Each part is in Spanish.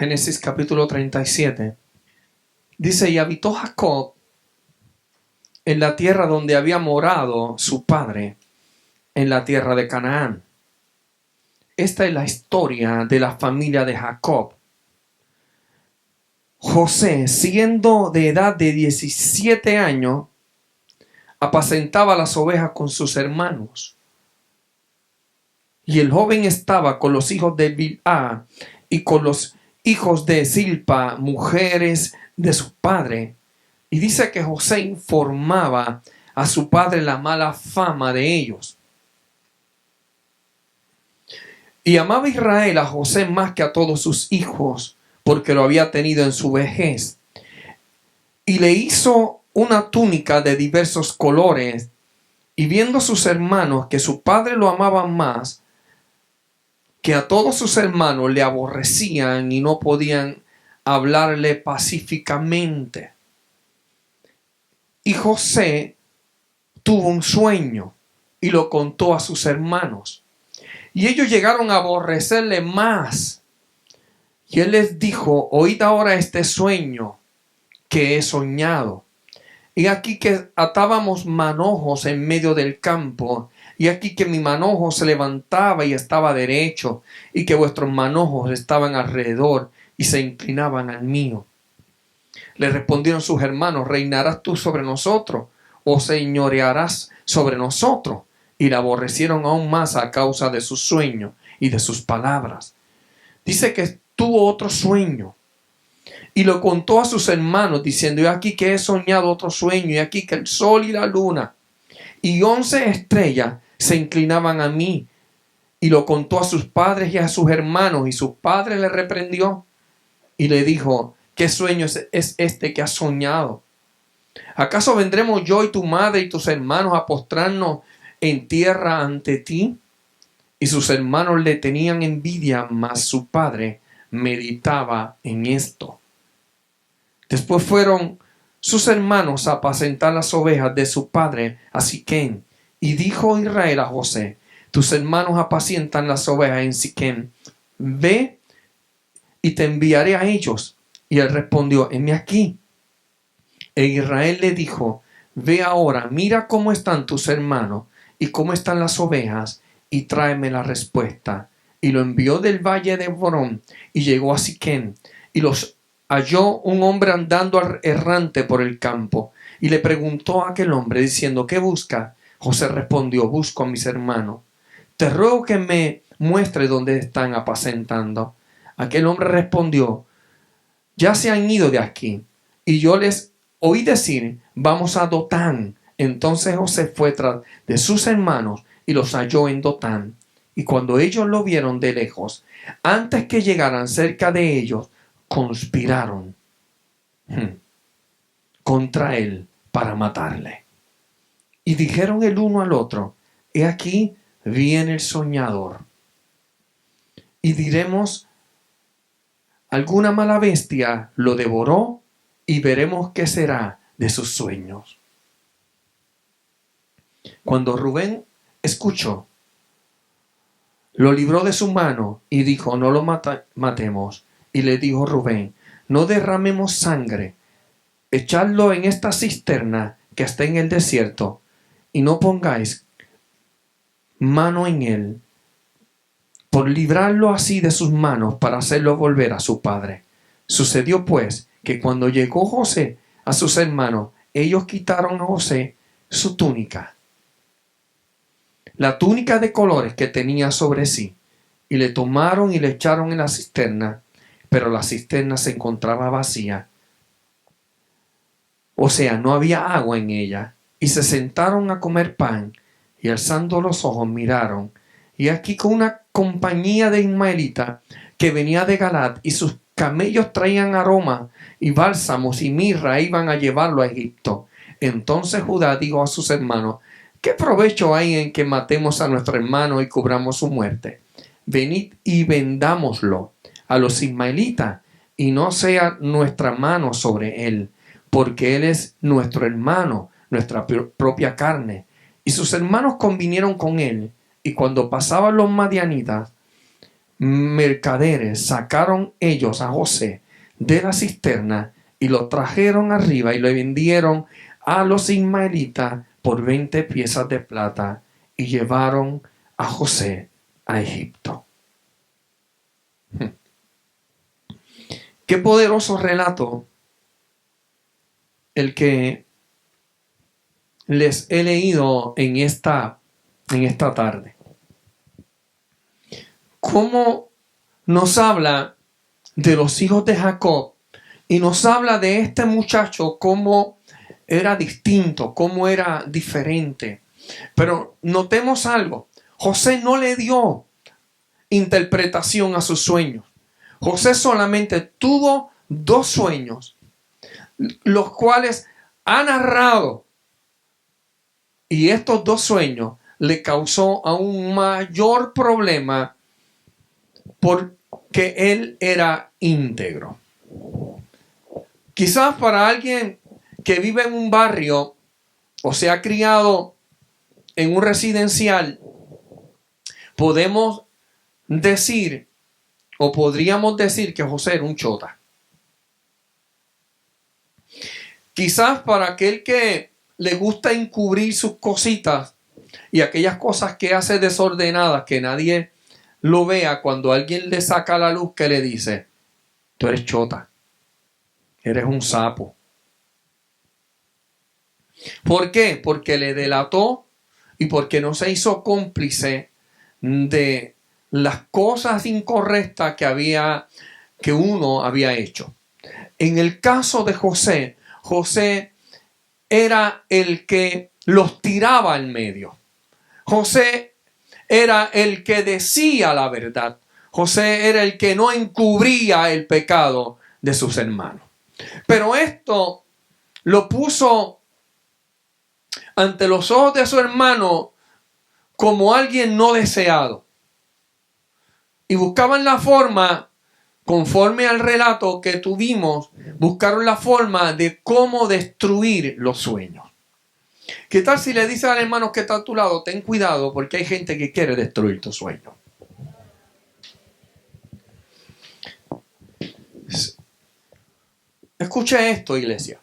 Génesis capítulo 37. Dice, y habitó Jacob en la tierra donde había morado su padre, en la tierra de Canaán. Esta es la historia de la familia de Jacob. José, siendo de edad de 17 años, apacentaba las ovejas con sus hermanos. Y el joven estaba con los hijos de Bilhá y con los hijos de Zilpa, mujeres de su padre. Y dice que José informaba a su padre la mala fama de ellos. Y amaba Israel a José más que a todos sus hijos, porque lo había tenido en su vejez. Y le hizo una túnica de diversos colores. Y viendo sus hermanos que su padre lo amaban más, que a todos sus hermanos le aborrecían y no podían hablarle pacíficamente. Y José tuvo un sueño y lo contó a sus hermanos. Y ellos llegaron a aborrecerle más. Y él les dijo, oíd ahora este sueño que he soñado. Y aquí que atábamos manojos en medio del campo. Y aquí que mi manojo se levantaba y estaba derecho. Y que vuestros manojos estaban alrededor y se inclinaban al mío. Le respondieron sus hermanos, ¿reinarás tú sobre nosotros o señorearás sobre nosotros? Y la aborrecieron aún más a causa de su sueño y de sus palabras. Dice que tuvo otro sueño y lo contó a sus hermanos diciendo, y aquí que he soñado otro sueño, y aquí que el sol y la luna y 11 estrellas se inclinaban a mí. Y lo contó a sus padres y a sus hermanos, y su padre le reprendió y le dijo, ¿qué sueño es este que has soñado? ¿Acaso vendremos yo y tu madre y tus hermanos a postrarnos en tierra ante ti? Y sus hermanos le tenían envidia, mas su padre meditaba en esto. Después fueron sus hermanos a apacentar las ovejas de su padre a Siquem. Y dijo Israel a José, tus hermanos apacientan las ovejas en Siquem. Ve y te enviaré a ellos. Y él respondió, heme aquí. E Israel le dijo, ve ahora, mira cómo están tus hermanos y cómo están las ovejas, y tráeme la respuesta. Y lo envió del valle de Borón, y llegó a Siquem, y los halló un hombre andando errante por el campo, y le preguntó a aquel hombre, diciendo, ¿qué busca? José respondió, busco a mis hermanos. Te ruego que me muestre dónde están apacentando. Aquel hombre respondió, ya se han ido de aquí, y yo les oí decir, vamos a Dotán. Entonces José fue tras de sus hermanos y los halló en Dotán. Y cuando ellos lo vieron de lejos, antes que llegaran cerca de ellos, conspiraron contra él para matarle. Y dijeron el uno al otro, he aquí viene el soñador. Y diremos, alguna mala bestia lo devoró y veremos qué será de sus sueños. Cuando Rubén escuchó, lo libró de su mano y dijo, no lo matemos. Y le dijo Rubén, no derramemos sangre, echadlo en esta cisterna que está en el desierto y no pongáis mano en él, por librarlo así de sus manos para hacerlo volver a su padre. Sucedió pues que cuando llegó José a sus hermanos, ellos quitaron a José su túnica, la túnica de colores que tenía sobre sí, y le tomaron y le echaron en la cisterna, pero la cisterna se encontraba vacía. O sea, no había agua en ella. Y se sentaron a comer pan, y alzando los ojos miraron, y aquí con una compañía de ismaelitas que venía de Galat, y sus camellos traían aroma y bálsamos y mirra, e iban a llevarlo a Egipto. Entonces Judá dijo a sus hermanos, ¿qué provecho hay en que matemos a nuestro hermano y cubramos su muerte? Venid y vendámoslo a los ismaelitas, y no sea nuestra mano sobre él, porque él es nuestro hermano, nuestra propia carne. Y sus hermanos convinieron con él, y cuando pasaban los madianitas, mercaderes sacaron ellos a José de la cisterna y lo trajeron arriba y lo vendieron a los ismaelitas por 20 piezas de plata y llevaron a José a Egipto. Qué poderoso relato el que les he leído en esta tarde. Cómo nos habla de los hijos de Jacob y nos habla de este muchacho, cómo era distinto, cómo era diferente. Pero notemos algo, José no le dio interpretación a sus sueños. José solamente tuvo 2 sueños, los cuales ha narrado. Y estos 2 sueños le causó aún mayor problema porque él era íntegro. Quizás para alguien que vive en un barrio o se ha criado en un residencial, podemos decir o podríamos decir que José era un chota. Quizás para aquel que le gusta encubrir sus cositas y aquellas cosas que hace desordenadas, que nadie lo vea, cuando alguien le saca la luz, que le dice: tú eres chota, eres un sapo. ¿Por qué? Porque le delató y porque no se hizo cómplice de las cosas incorrectas que uno había hecho. En el caso de José, José era el que los tiraba al medio. José era el que decía la verdad. José era el que no encubría el pecado de sus hermanos. Pero esto lo puso ante los ojos de su hermano como alguien no deseado. Y buscaban la forma, conforme al relato que tuvimos, buscaron la forma de cómo destruir los sueños. ¿Qué tal si le dices al hermano que está a tu lado: ten cuidado porque hay gente que quiere destruir tu sueño? Escuche esto, iglesia.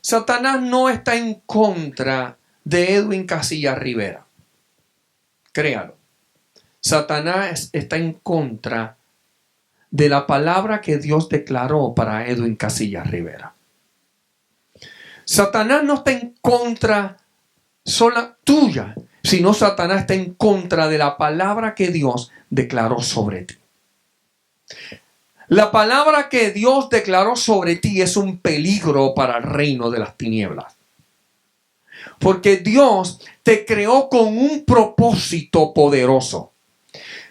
Satanás no está en contra de Edwin Casillas Rivera. Créalo. Satanás está en contra de la palabra que Dios declaró para Edwin Casillas Rivera. Satanás no está en contra sola tuya, sino Satanás está en contra de la palabra que Dios declaró sobre ti. La palabra que Dios declaró sobre ti es un peligro para el reino de las tinieblas. Porque Dios te creó con un propósito poderoso.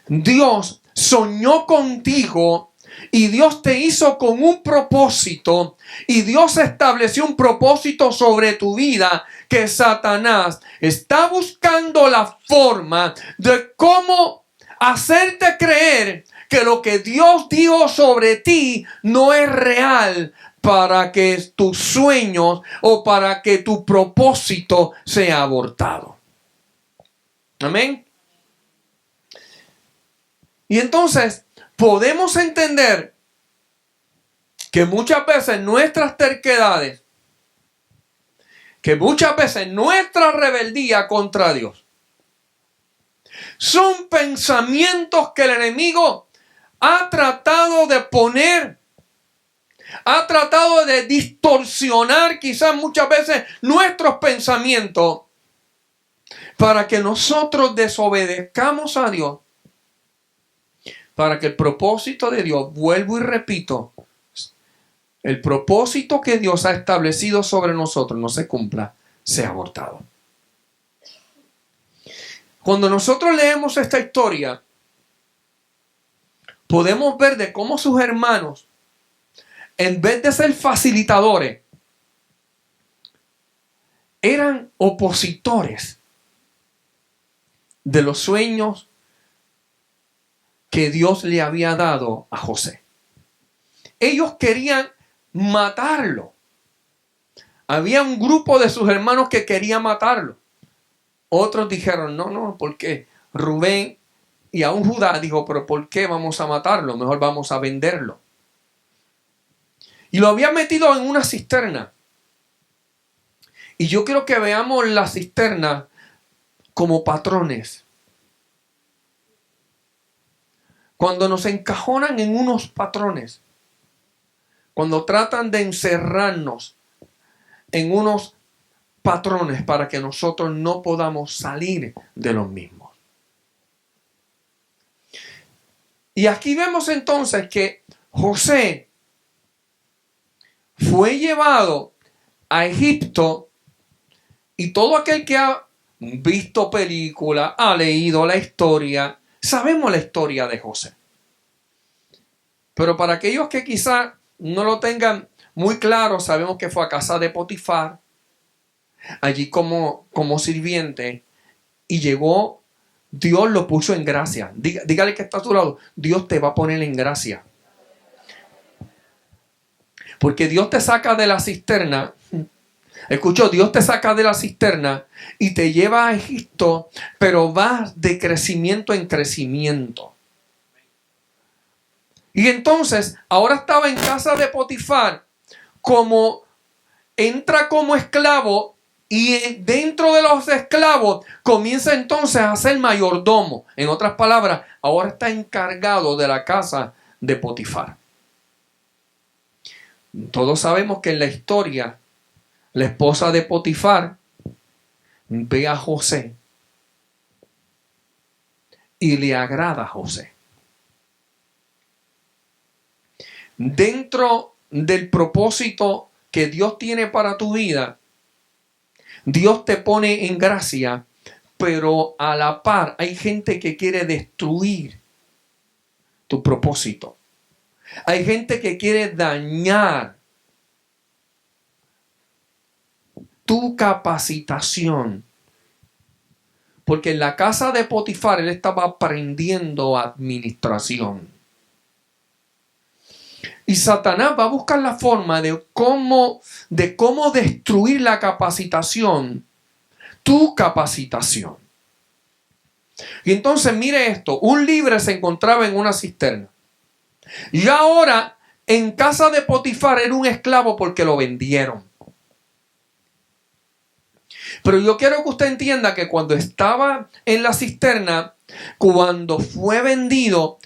Dios soñó contigo y Dios te hizo con un propósito, y Dios estableció un propósito sobre tu vida que Satanás está buscando la forma de cómo hacerte creer que lo que Dios dijo sobre ti no es real, para que tus sueños o para que tu propósito sea abortado. Amén. Y entonces podemos entender que muchas veces nuestras terquedades, que muchas veces nuestra rebeldía contra Dios, son pensamientos que el enemigo ha tratado de poner, ha tratado de distorsionar quizás muchas veces nuestros pensamientos para que nosotros desobedezcamos a Dios, para que el propósito de Dios, vuelvo y repito, el propósito que Dios ha establecido sobre nosotros no se cumpla, sea abortado. Cuando nosotros leemos esta historia, podemos ver de cómo sus hermanos, en vez de ser facilitadores, eran opositores de los sueños que Dios le había dado a José. Ellos querían matarlo. Había un grupo de sus hermanos que quería matarlo. Otros dijeron: no, porque Rubén Y aún Judá dijo, pero ¿por qué vamos a matarlo? Mejor vamos a venderlo. Y lo había metido en una cisterna. Y yo quiero que veamos la cisterna como patrones. Cuando nos encajonan en unos patrones, cuando tratan de encerrarnos en unos patrones para que nosotros no podamos salir de los mismos. Y aquí vemos entonces que José fue llevado a Egipto, y todo aquel que ha visto película, ha leído la historia, sabemos la historia de José. Pero para aquellos que quizá no lo tengan muy claro, sabemos que fue a casa de Potifar, allí como sirviente, y llegó, Dios lo puso en gracia. Dígale que está a tu lado, Dios te va a poner en gracia. Porque Dios te saca de la cisterna. Escuchó, Dios te saca de la cisterna y te lleva a Egipto, pero vas de crecimiento en crecimiento. Y entonces, ahora estaba en casa de Potifar, entra como esclavo, y dentro de los esclavos comienza entonces a ser mayordomo. En otras palabras, ahora está encargado de la casa de Potifar. Todos sabemos que en la historia, la esposa de Potifar ve a José y le agrada a José. Dentro del propósito que Dios tiene para tu vida, Dios te pone en gracia, pero a la par hay gente que quiere destruir tu propósito. Hay gente que quiere dañar tu capacitación. Porque en la casa de Potifar él estaba aprendiendo administración. Y Satanás va a buscar la forma de cómo destruir la capacitación, tu capacitación. Y entonces mire esto, un libre se encontraba en una cisterna. Y ahora en casa de Potifar era un esclavo porque lo vendieron. Pero yo quiero que usted entienda que cuando estaba en la cisterna, cuando fue vendido,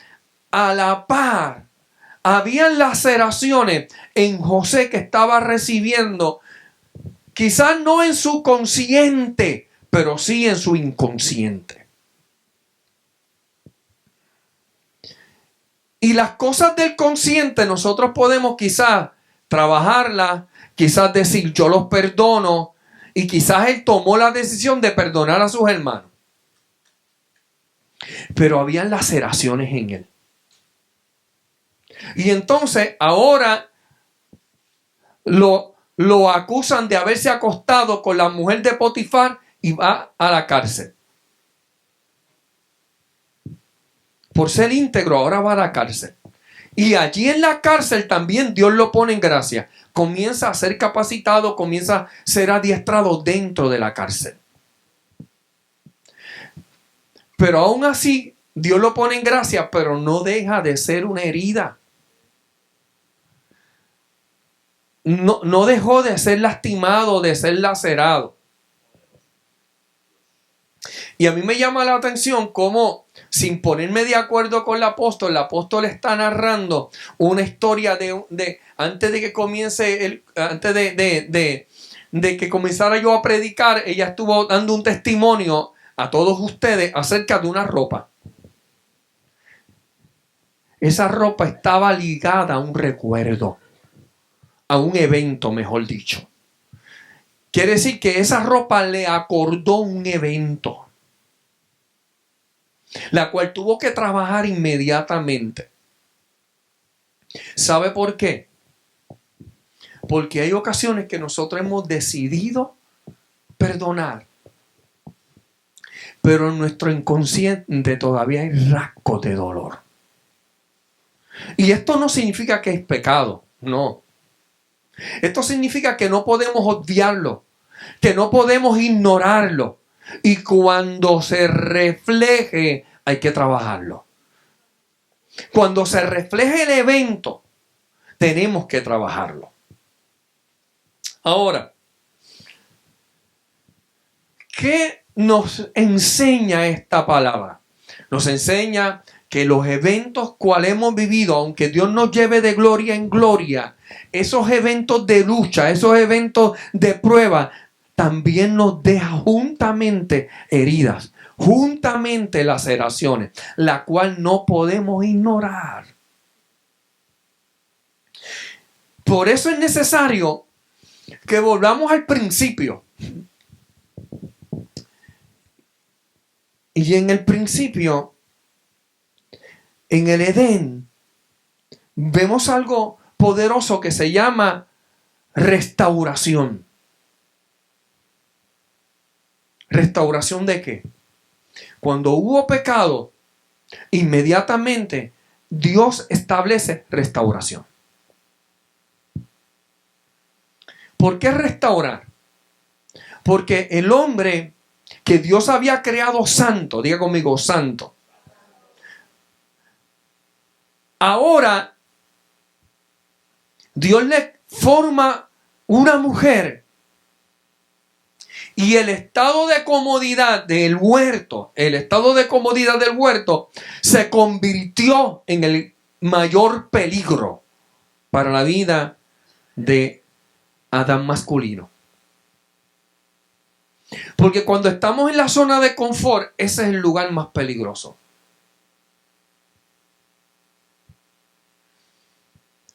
a la par, habían laceraciones en José que estaba recibiendo, quizás no en su consciente, pero sí en su inconsciente. Y las cosas del consciente nosotros podemos quizás trabajarlas, quizás decir yo los perdono, y quizás él tomó la decisión de perdonar a sus hermanos. Pero habían laceraciones en él. Y entonces ahora lo acusan de haberse acostado con la mujer de Potifar y va a la cárcel. Por ser íntegro, ahora va a la cárcel. Y allí en la cárcel también Dios lo pone en gracia. Comienza a ser capacitado, comienza a ser adiestrado dentro de la cárcel. Pero aún así, Dios lo pone en gracia, pero no deja de ser una herida. No dejó de ser lastimado, de ser lacerado. Y a mí me llama la atención cómo, sin ponerme de acuerdo con el apóstol está narrando una historia de antes de que comience antes de que comenzara yo a predicar, ella estuvo dando un testimonio a todos ustedes acerca de una ropa. Esa ropa estaba ligada a un recuerdo, a un evento, mejor dicho. Quiere decir que esa ropa le acordó un evento, la cual tuvo que trabajar inmediatamente. ¿Sabe por qué? Porque hay ocasiones que nosotros hemos decidido perdonar, pero en nuestro inconsciente todavía hay rasgos de dolor. Y esto no significa que es pecado, no. Esto significa que no podemos obviarlo, que no podemos ignorarlo. Y cuando se refleje hay que trabajarlo. Cuando se refleje el evento, tenemos que trabajarlo. Ahora, ¿qué nos enseña esta palabra? Nos enseña que los eventos cuales hemos vivido, aunque Dios nos lleve de gloria en gloria, esos eventos de lucha, esos eventos de prueba, también nos deja juntamente heridas, juntamente laceraciones, la cual no podemos ignorar. Por eso es necesario que volvamos al principio. Y en el principio, en el Edén, vemos algo poderoso que se llama restauración. ¿Restauración de qué? Cuando hubo pecado, inmediatamente Dios establece restauración. ¿Por qué restaurar? Porque el hombre que Dios había creado santo, diga conmigo, santo. Ahora, Dios le forma una mujer y el estado de comodidad del huerto, se convirtió en el mayor peligro para la vida de Adán masculino. Porque cuando estamos en la zona de confort, ese es el lugar más peligroso.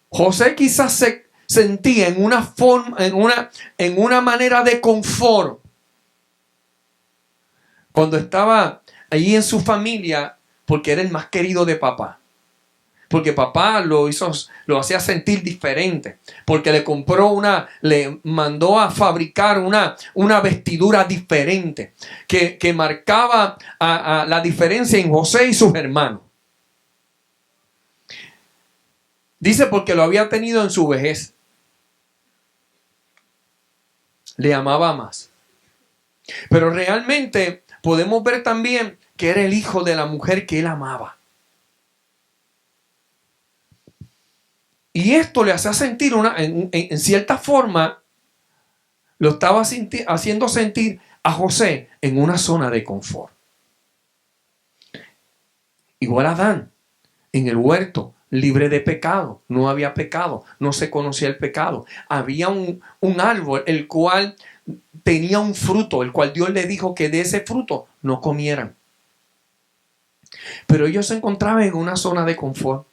José quizás se sentía en una forma, en una manera de confort cuando estaba allí en su familia, porque era el más querido de papá. Porque papá lo hacía sentir diferente. Porque le mandó a fabricar una vestidura diferente. Que marcaba la diferencia en José y sus hermanos. Dice porque lo había tenido en su vejez. Le amaba más. Pero realmente podemos ver también que era el hijo de la mujer que él amaba. Y esto le hacía sentir en cierta forma, lo estaba haciendo sentir a José en una zona de confort. Igual a Adán, en el huerto, libre de pecado. No había pecado, no se conocía el pecado. Había un árbol el cual tenía un fruto, el cual Dios le dijo que de ese fruto no comieran. Pero ellos se encontraban en una zona de confort.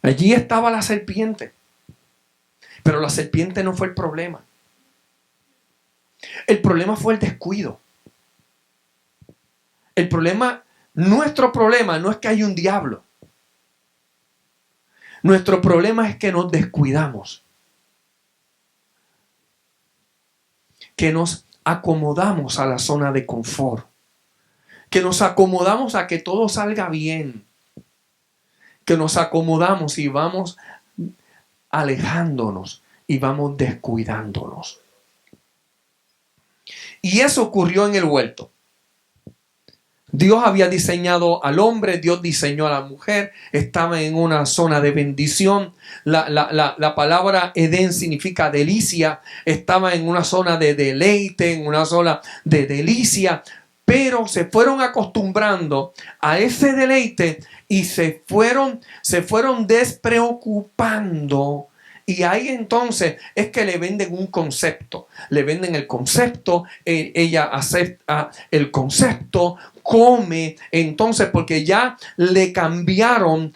Allí estaba la serpiente. Pero la serpiente no fue el problema. El problema fue el descuido. Nuestro problema no es que hay un diablo. Nuestro problema es que nos descuidamos. Que nos acomodamos a la zona de confort. Que nos acomodamos a que todo salga bien. Que nos acomodamos y vamos alejándonos y vamos descuidándonos. Y eso ocurrió en el huerto. Dios había diseñado al hombre, Dios diseñó a la mujer, estaba en una zona de bendición. La palabra Edén significa delicia, estaba en una zona de deleite, en una zona de delicia, pero se fueron acostumbrando a ese deleite y se fueron despreocupando. Y ahí entonces es que le venden un concepto. Le venden el concepto, ella acepta el concepto, come. Entonces, porque ya le cambiaron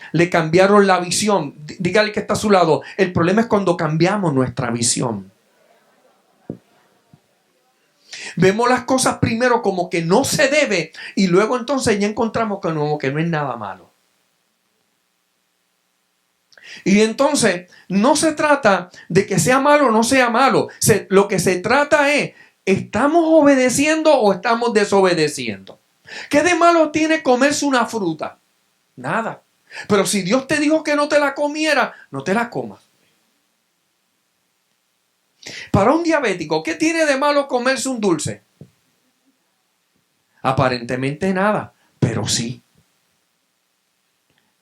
la visión. Dígale que está a su lado. El problema es cuando cambiamos nuestra visión. Vemos las cosas primero como que no se debe y luego entonces ya encontramos que no es nada malo. Y entonces no se trata de que sea malo o no sea malo. Lo que se trata es, ¿estamos obedeciendo o estamos desobedeciendo? ¿Qué de malo tiene comerse una fruta? Nada. Pero si Dios te dijo que no te la comiera, no te la comas. Para un diabético, ¿qué tiene de malo comerse un dulce? Aparentemente nada, pero sí.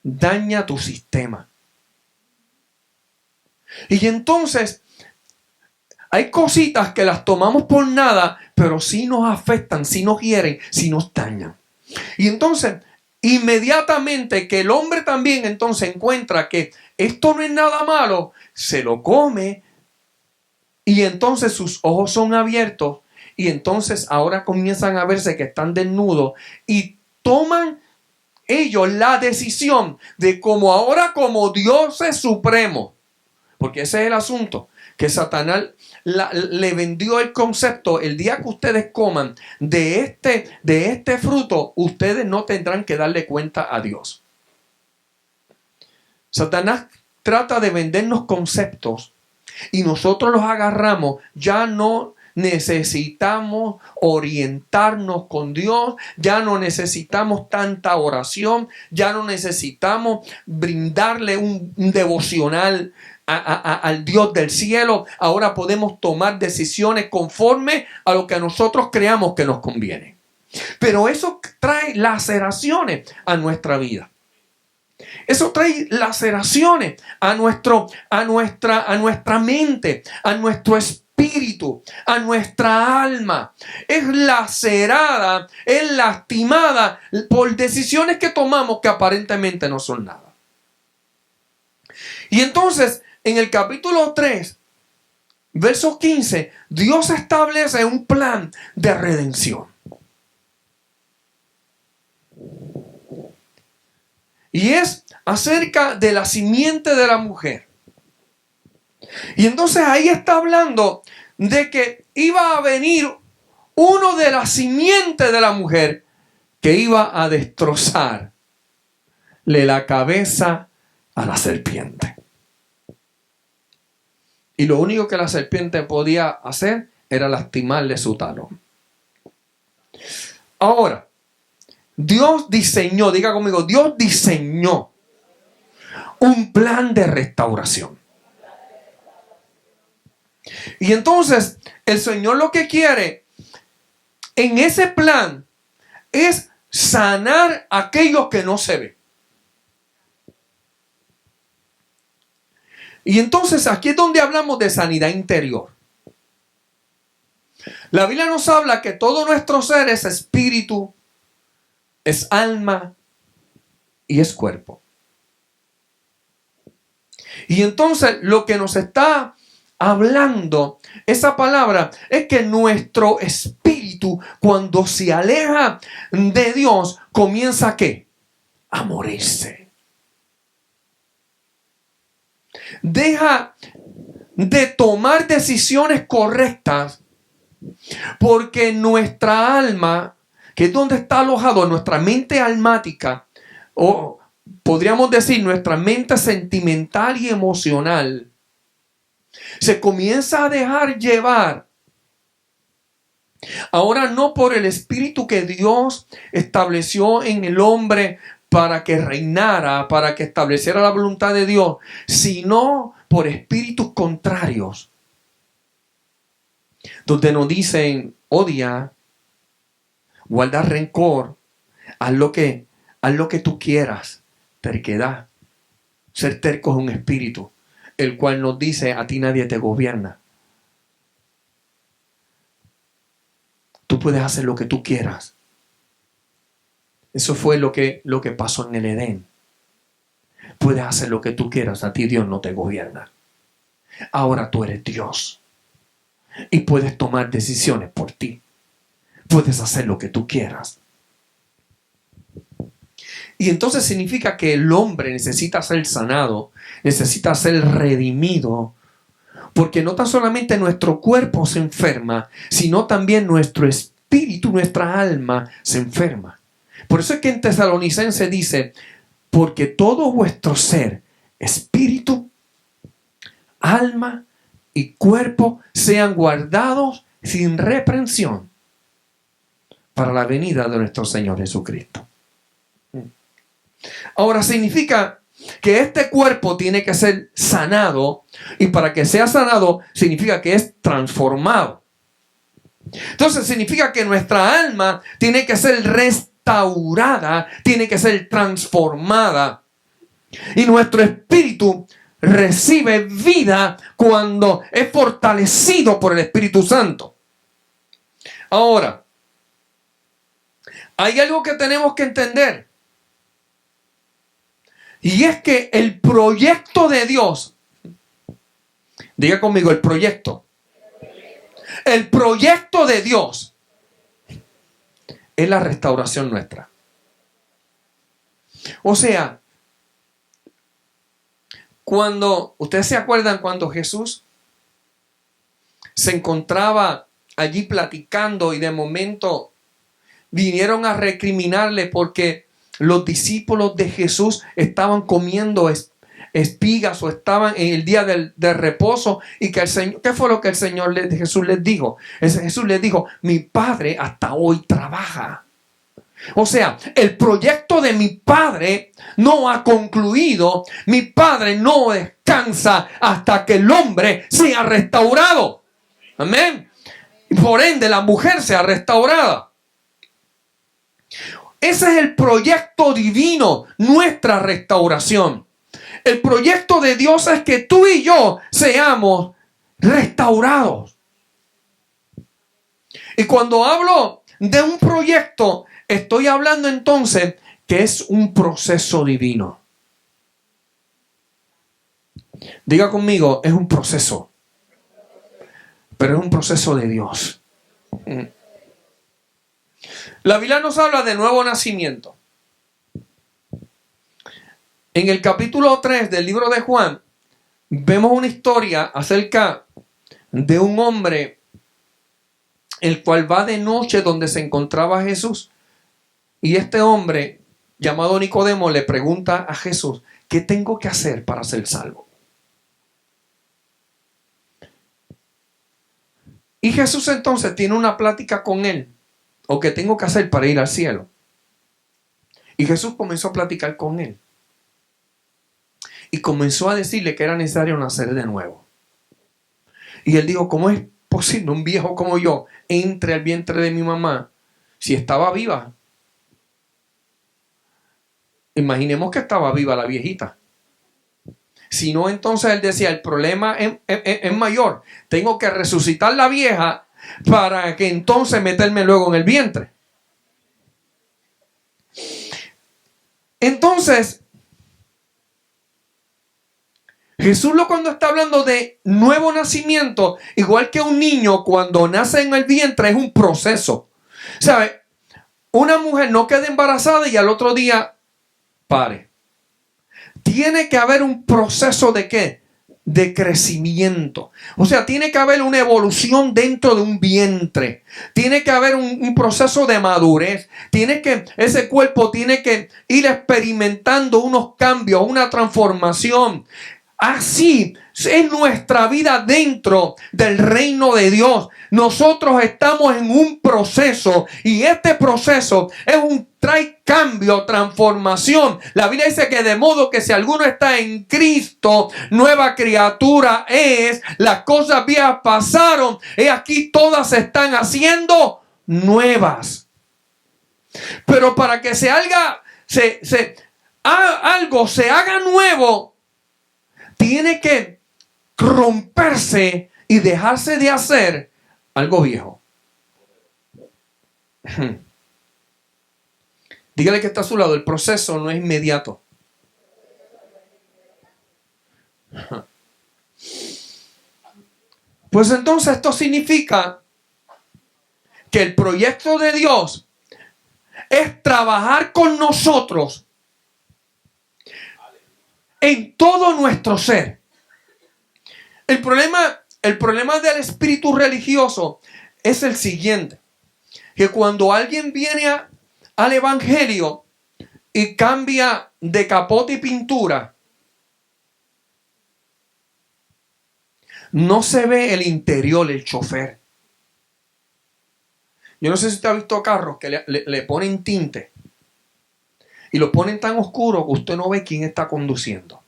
Daña tu sistema. Y entonces hay cositas que las tomamos por nada, pero sí nos afectan, sí nos hieren, sí nos dañan. Y entonces, inmediatamente que el hombre también entonces encuentra que esto no es nada malo, se lo come y entonces sus ojos son abiertos y entonces ahora comienzan a verse que están desnudos y toman ellos la decisión de como Dios es supremo. Porque ese es el asunto, que Satanás le vendió el concepto: el día que ustedes coman de este fruto, ustedes no tendrán que darle cuenta a Dios. Satanás trata de vendernos conceptos y nosotros los agarramos. Ya no necesitamos orientarnos con Dios, ya no necesitamos tanta oración, ya no necesitamos brindarle un devocional al Dios del cielo. Ahora podemos tomar decisiones conforme a lo que nosotros creamos que nos conviene. Pero eso trae laceraciones a nuestra vida. Eso trae laceraciones a nuestra mente, a nuestro espíritu, a nuestra alma. Es lacerada, es lastimada por decisiones que tomamos que aparentemente no son nada. Y entonces, en el capítulo 3, verso 15, Dios establece un plan de redención. Y es acerca de la simiente de la mujer. Y entonces ahí está hablando de que iba a venir uno de la simiente de la mujer que iba a destrozarle la cabeza a la serpiente. Y lo único que la serpiente podía hacer era lastimarle su talón. Ahora, Dios diseñó, diga conmigo, Dios diseñó un plan de restauración. Y entonces el Señor lo que quiere en ese plan es sanar a aquellos que no se ven. Y entonces aquí es donde hablamos de sanidad interior. La Biblia nos habla que todo nuestro ser es espíritu, es alma y es cuerpo. Y entonces lo que nos está hablando esa palabra es que nuestro espíritu, cuando se aleja de Dios, comienza ¿a qué? A morirse. Deja de tomar decisiones correctas porque nuestra alma, que es donde está alojado nuestra mente almática, o podríamos decir nuestra mente sentimental y emocional, se comienza a dejar llevar ahora no por el espíritu que Dios estableció en el hombre para que reinara, para que estableciera la voluntad de Dios, sino por espíritus contrarios, donde nos dicen: odia, guarda rencor, haz lo que tú quieras. Terquedad. Ser terco es un espíritu, el cual nos dice: a ti nadie te gobierna. Tú puedes hacer lo que tú quieras. Eso fue lo que pasó en el Edén. Puedes hacer lo que tú quieras, a ti Dios no te gobierna. Ahora tú eres Dios y puedes tomar decisiones por ti. Puedes hacer lo que tú quieras. Y entonces significa que el hombre necesita ser sanado, necesita ser redimido, porque no tan solamente nuestro cuerpo se enferma, sino también nuestro espíritu, nuestra alma se enferma. Por eso es que en Tesalonicenses dice: porque todo vuestro ser, espíritu, alma y cuerpo sean guardados sin reprensión para la venida de nuestro Señor Jesucristo. Ahora significa que este cuerpo tiene que ser sanado, y para que sea sanado significa que es transformado. Entonces significa que nuestra alma tiene que ser restaurada, tiene que ser transformada. Y nuestro espíritu recibe vida cuando es fortalecido por el Espíritu Santo. Ahora, hay algo que tenemos que entender. Y es que el proyecto de Dios, diga conmigo, el proyecto de Dios es la restauración nuestra. O sea, cuando, ustedes se acuerdan cuando Jesús se encontraba allí platicando y de momento vinieron a recriminarle porque los discípulos de Jesús estaban comiendo espigas o estaban en el día del reposo y que el Señor, ¿qué fue lo que el Señor Jesús les dijo? Jesús les dijo, mi Padre hasta hoy trabaja. O sea, el proyecto de mi Padre no ha concluido. Mi Padre no descansa hasta que el hombre sea restaurado. Amén. Y por ende la mujer sea restaurada. Ese es el proyecto divino, nuestra restauración. El proyecto de Dios es que tú y yo seamos restaurados. Y cuando hablo de un proyecto, estoy hablando entonces que es un proceso divino. Diga conmigo, es un proceso. Pero es un proceso de Dios. La Biblia nos habla de nuevo nacimiento. En el capítulo 3 del libro de Juan, vemos una historia acerca de un hombre el cual va de noche donde se encontraba Jesús. Y este hombre, llamado Nicodemo, le pregunta a Jesús, ¿qué tengo que hacer para ser salvo? Y Jesús entonces tiene una plática con él. ¿O qué tengo que hacer para ir al cielo? Y Jesús comenzó a platicar con él. Y comenzó a decirle que era necesario nacer de nuevo. Y él dijo, ¿cómo es posible un viejo como yo entre al vientre de mi mamá si estaba viva? Imaginemos que estaba viva la viejita. Si no, entonces él decía, el problema es mayor. Tengo que resucitar la vieja para que entonces meterme luego en el vientre. Entonces, Jesús cuando está hablando de nuevo nacimiento, igual que un niño cuando nace en el vientre, es un proceso. ¿Sabe? Una mujer no queda embarazada y al otro día pare. Tiene que haber un proceso de ¿qué? De crecimiento. O sea, tiene que haber una evolución dentro de un vientre. Tiene que haber un proceso de madurez. Ese cuerpo tiene que ir experimentando unos cambios, una transformación. Así es nuestra vida dentro del reino de Dios. Nosotros estamos en un proceso y este proceso trae cambio, transformación. La Biblia dice que de modo que si alguno está en Cristo, nueva criatura es. Las cosas viejas pasaron y aquí todas se están haciendo nuevas. Pero para que algo se haga nuevo, tiene que romperse y dejarse de hacer algo viejo. Dígale que está a su lado, el proceso no es inmediato. Pues entonces esto significa que el proyecto de Dios es trabajar con nosotros en todo nuestro ser. El problema del espíritu religioso es el siguiente: que cuando alguien viene al evangelio y cambia de capote y pintura, no se ve el interior, el chofer. Yo no sé si usted ha visto carros que le ponen tinte y lo ponen tan oscuro que usted no ve quién está conduciendo.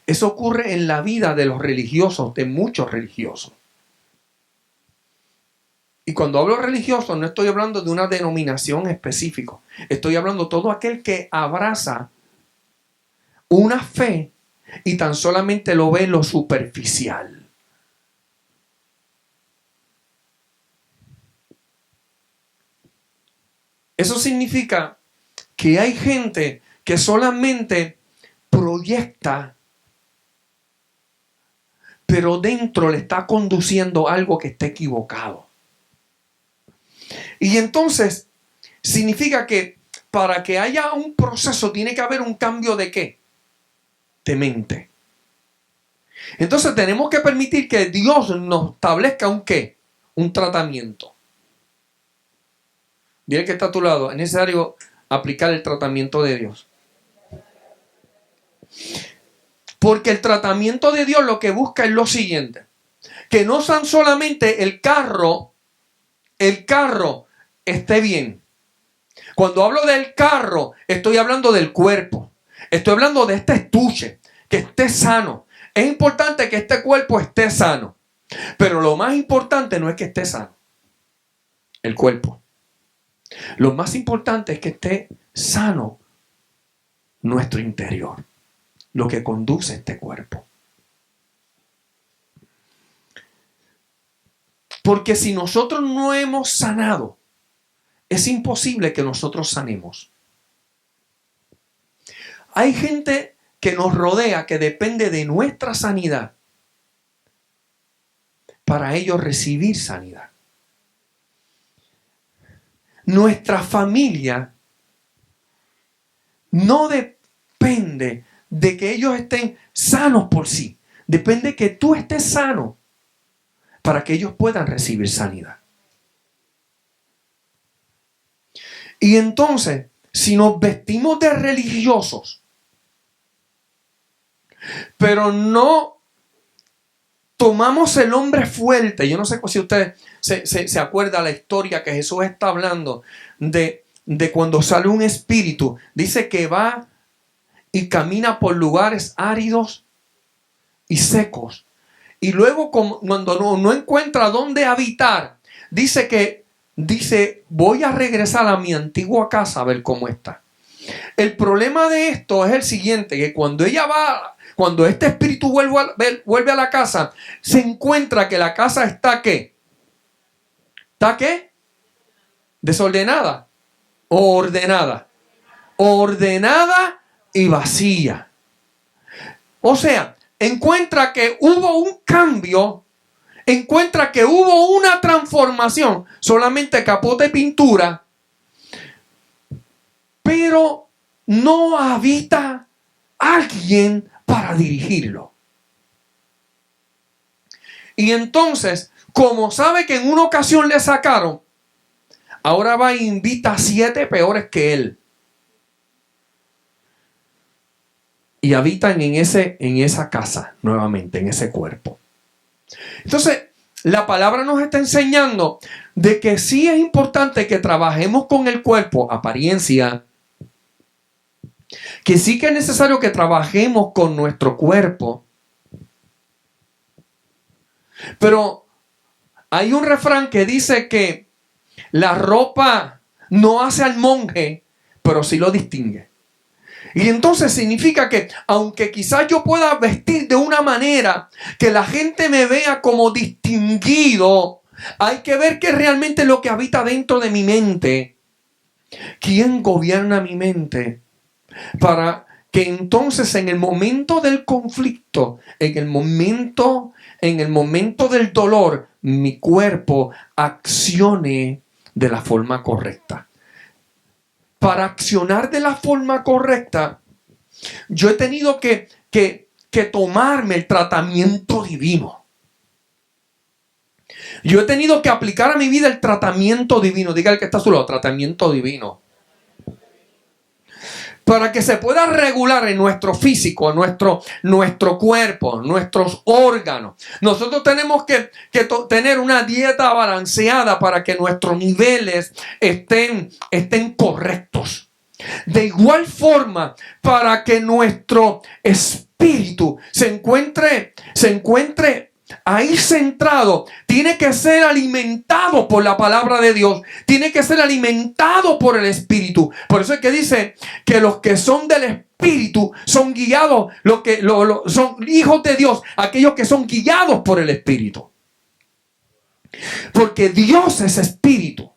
Eso ocurre en la vida de los religiosos, de muchos religiosos. Y cuando hablo religioso, no estoy hablando de una denominación específica. Estoy hablando de todo aquel que abraza una fe y tan solamente lo ve en lo superficial. Eso significa que hay gente que solamente proyecta, pero dentro le está conduciendo algo que está equivocado. Y entonces significa que para que haya un proceso tiene que haber un cambio ¿de qué? De mente. Entonces tenemos que permitir que Dios nos establezca un ¿qué? Un tratamiento. Dile que está a tu lado. Es necesario aplicar el tratamiento de Dios. Porque el tratamiento de Dios lo que busca es lo siguiente. Que no tan solamente el carro esté bien. Cuando hablo del carro, estoy hablando del cuerpo. Estoy hablando de este estuche, que esté sano. Es importante que este cuerpo esté sano. Pero lo más importante no es que esté sano el cuerpo. Lo más importante es que esté sano nuestro interior, lo que conduce este cuerpo. Porque si nosotros no hemos sanado, es imposible que nosotros sanemos. Hay gente que nos rodea que depende de nuestra sanidad para ellos recibir sanidad. Nuestra familia no depende de que ellos estén sanos por sí. Depende que tú estés sano para que ellos puedan recibir sanidad. Y entonces, si nos vestimos de religiosos, pero no tomamos el hombre fuerte. Yo no sé si usted se acuerda la historia que Jesús está hablando de cuando sale un espíritu. Dice que va y camina por lugares áridos y secos. Y luego cuando no encuentra dónde habitar, dice, voy a regresar a mi antigua casa a ver cómo está. El problema de esto es el siguiente, que cuando este espíritu vuelve a la casa, se encuentra que la casa está ¿qué? ¿Está qué? ¿Desordenada o ordenada? Ordenada y vacía. O sea, encuentra que hubo un cambio, encuentra que hubo una transformación, solamente capote de pintura, pero no habita alguien para dirigirlo. Y entonces, como sabe que en una ocasión le sacaron, ahora va e invita a 7 peores que él. Y habitan en esa casa nuevamente, en ese cuerpo. Entonces, la palabra nos está enseñando de que sí es importante que trabajemos con el cuerpo, apariencia, que sí que es necesario que trabajemos con nuestro cuerpo. Pero hay un refrán que dice que la ropa no hace al monje, pero sí lo distingue. Y entonces significa que aunque quizás yo pueda vestir de una manera que la gente me vea como distinguido, hay que ver que realmente lo que habita dentro de mi mente. ¿Quién gobierna mi mente? Para que entonces en el momento del conflicto, en el momento del dolor, mi cuerpo accione de la forma correcta. Para accionar de la forma correcta, yo he tenido que tomarme el tratamiento divino. Yo he tenido que aplicar a mi vida el tratamiento divino. Diga el que está a su lado, tratamiento divino. Para que se pueda regular en nuestro físico, nuestro cuerpo, nuestros órganos. Nosotros tenemos que tener una dieta balanceada para que nuestros niveles estén correctos. De igual forma, para que nuestro espíritu se encuentre ahí centrado, tiene que ser alimentado por la palabra de Dios, tiene que ser alimentado por el Espíritu. Por eso es que dice que los que son del Espíritu son guiados, son hijos de Dios, aquellos que son guiados por el Espíritu. Porque Dios es Espíritu.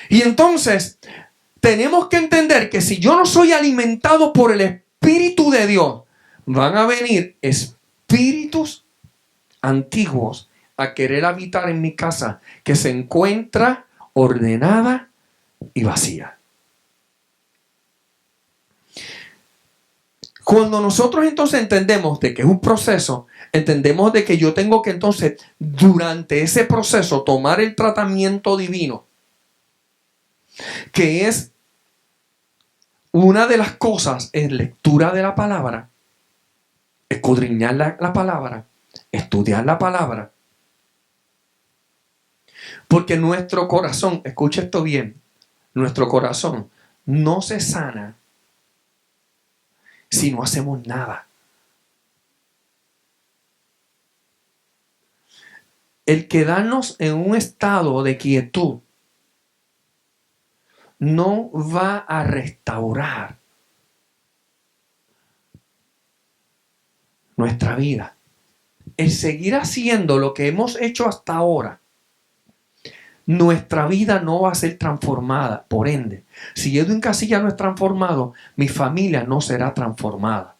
Y entonces tenemos que entender que si yo no soy alimentado por el Espíritu de Dios, van a venir espíritus antiguos a querer habitar en mi casa, que se encuentra ordenada y vacía. Cuando nosotros entonces entendemos de que es un proceso, entendemos de que yo tengo que entonces durante ese proceso tomar el tratamiento divino, que es una de las cosas, es lectura de la palabra, escudriñar la palabra, estudiar la palabra. Porque nuestro corazón, escucha esto bien, nuestro corazón no se sana si no hacemos nada. El quedarnos en un estado de quietud no va a restaurar nuestra vida. El seguir haciendo lo que hemos hecho hasta ahora, nuestra vida no va a ser transformada. Por ende, si Edwin Casilla no es transformado, mi familia no será transformada.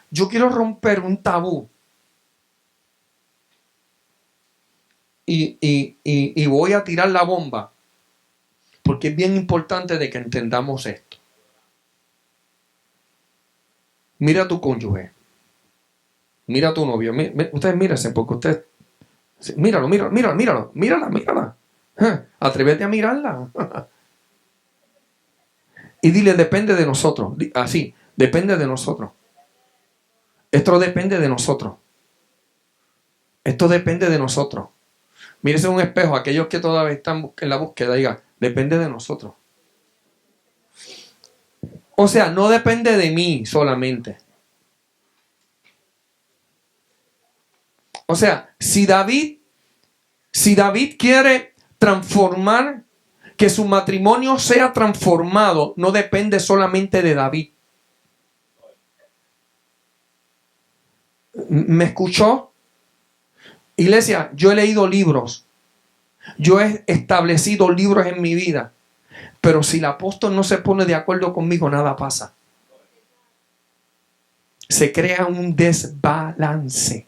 Yo quiero romper un tabú y voy a tirar la bomba, porque es bien importante de que entendamos esto. Mira a tu cónyuge, mira a tu novio, ustedes mírense, porque ustedes, mírala. Atrévete a mirarla. Y dile, depende de nosotros. Así, depende de nosotros. Esto depende de nosotros. Esto depende de nosotros. Mírese en un espejo, aquellos que todavía están en la búsqueda, diga, depende de nosotros. O sea, no depende de mí solamente. O sea, si David quiere transformar, que su matrimonio sea transformado, no depende solamente de David. ¿Me escuchó? Iglesia, yo he leído libros, yo he establecido libros en mi vida, pero si el apóstol no se pone de acuerdo conmigo, nada pasa. Se crea un desbalance.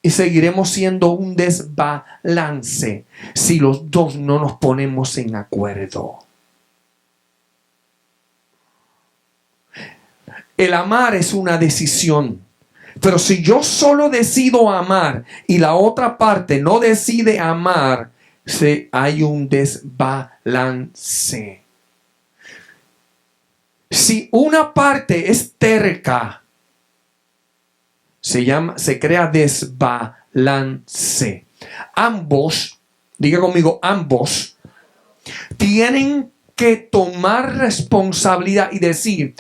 Y seguiremos siendo un desbalance si los dos no nos ponemos en acuerdo. El amar es una decisión. Pero si yo solo decido amar y la otra parte no decide amar, hay un desbalance. Si una parte es terca, se crea desbalance. Ambos, diga conmigo, ambos tienen que tomar responsabilidad y decir,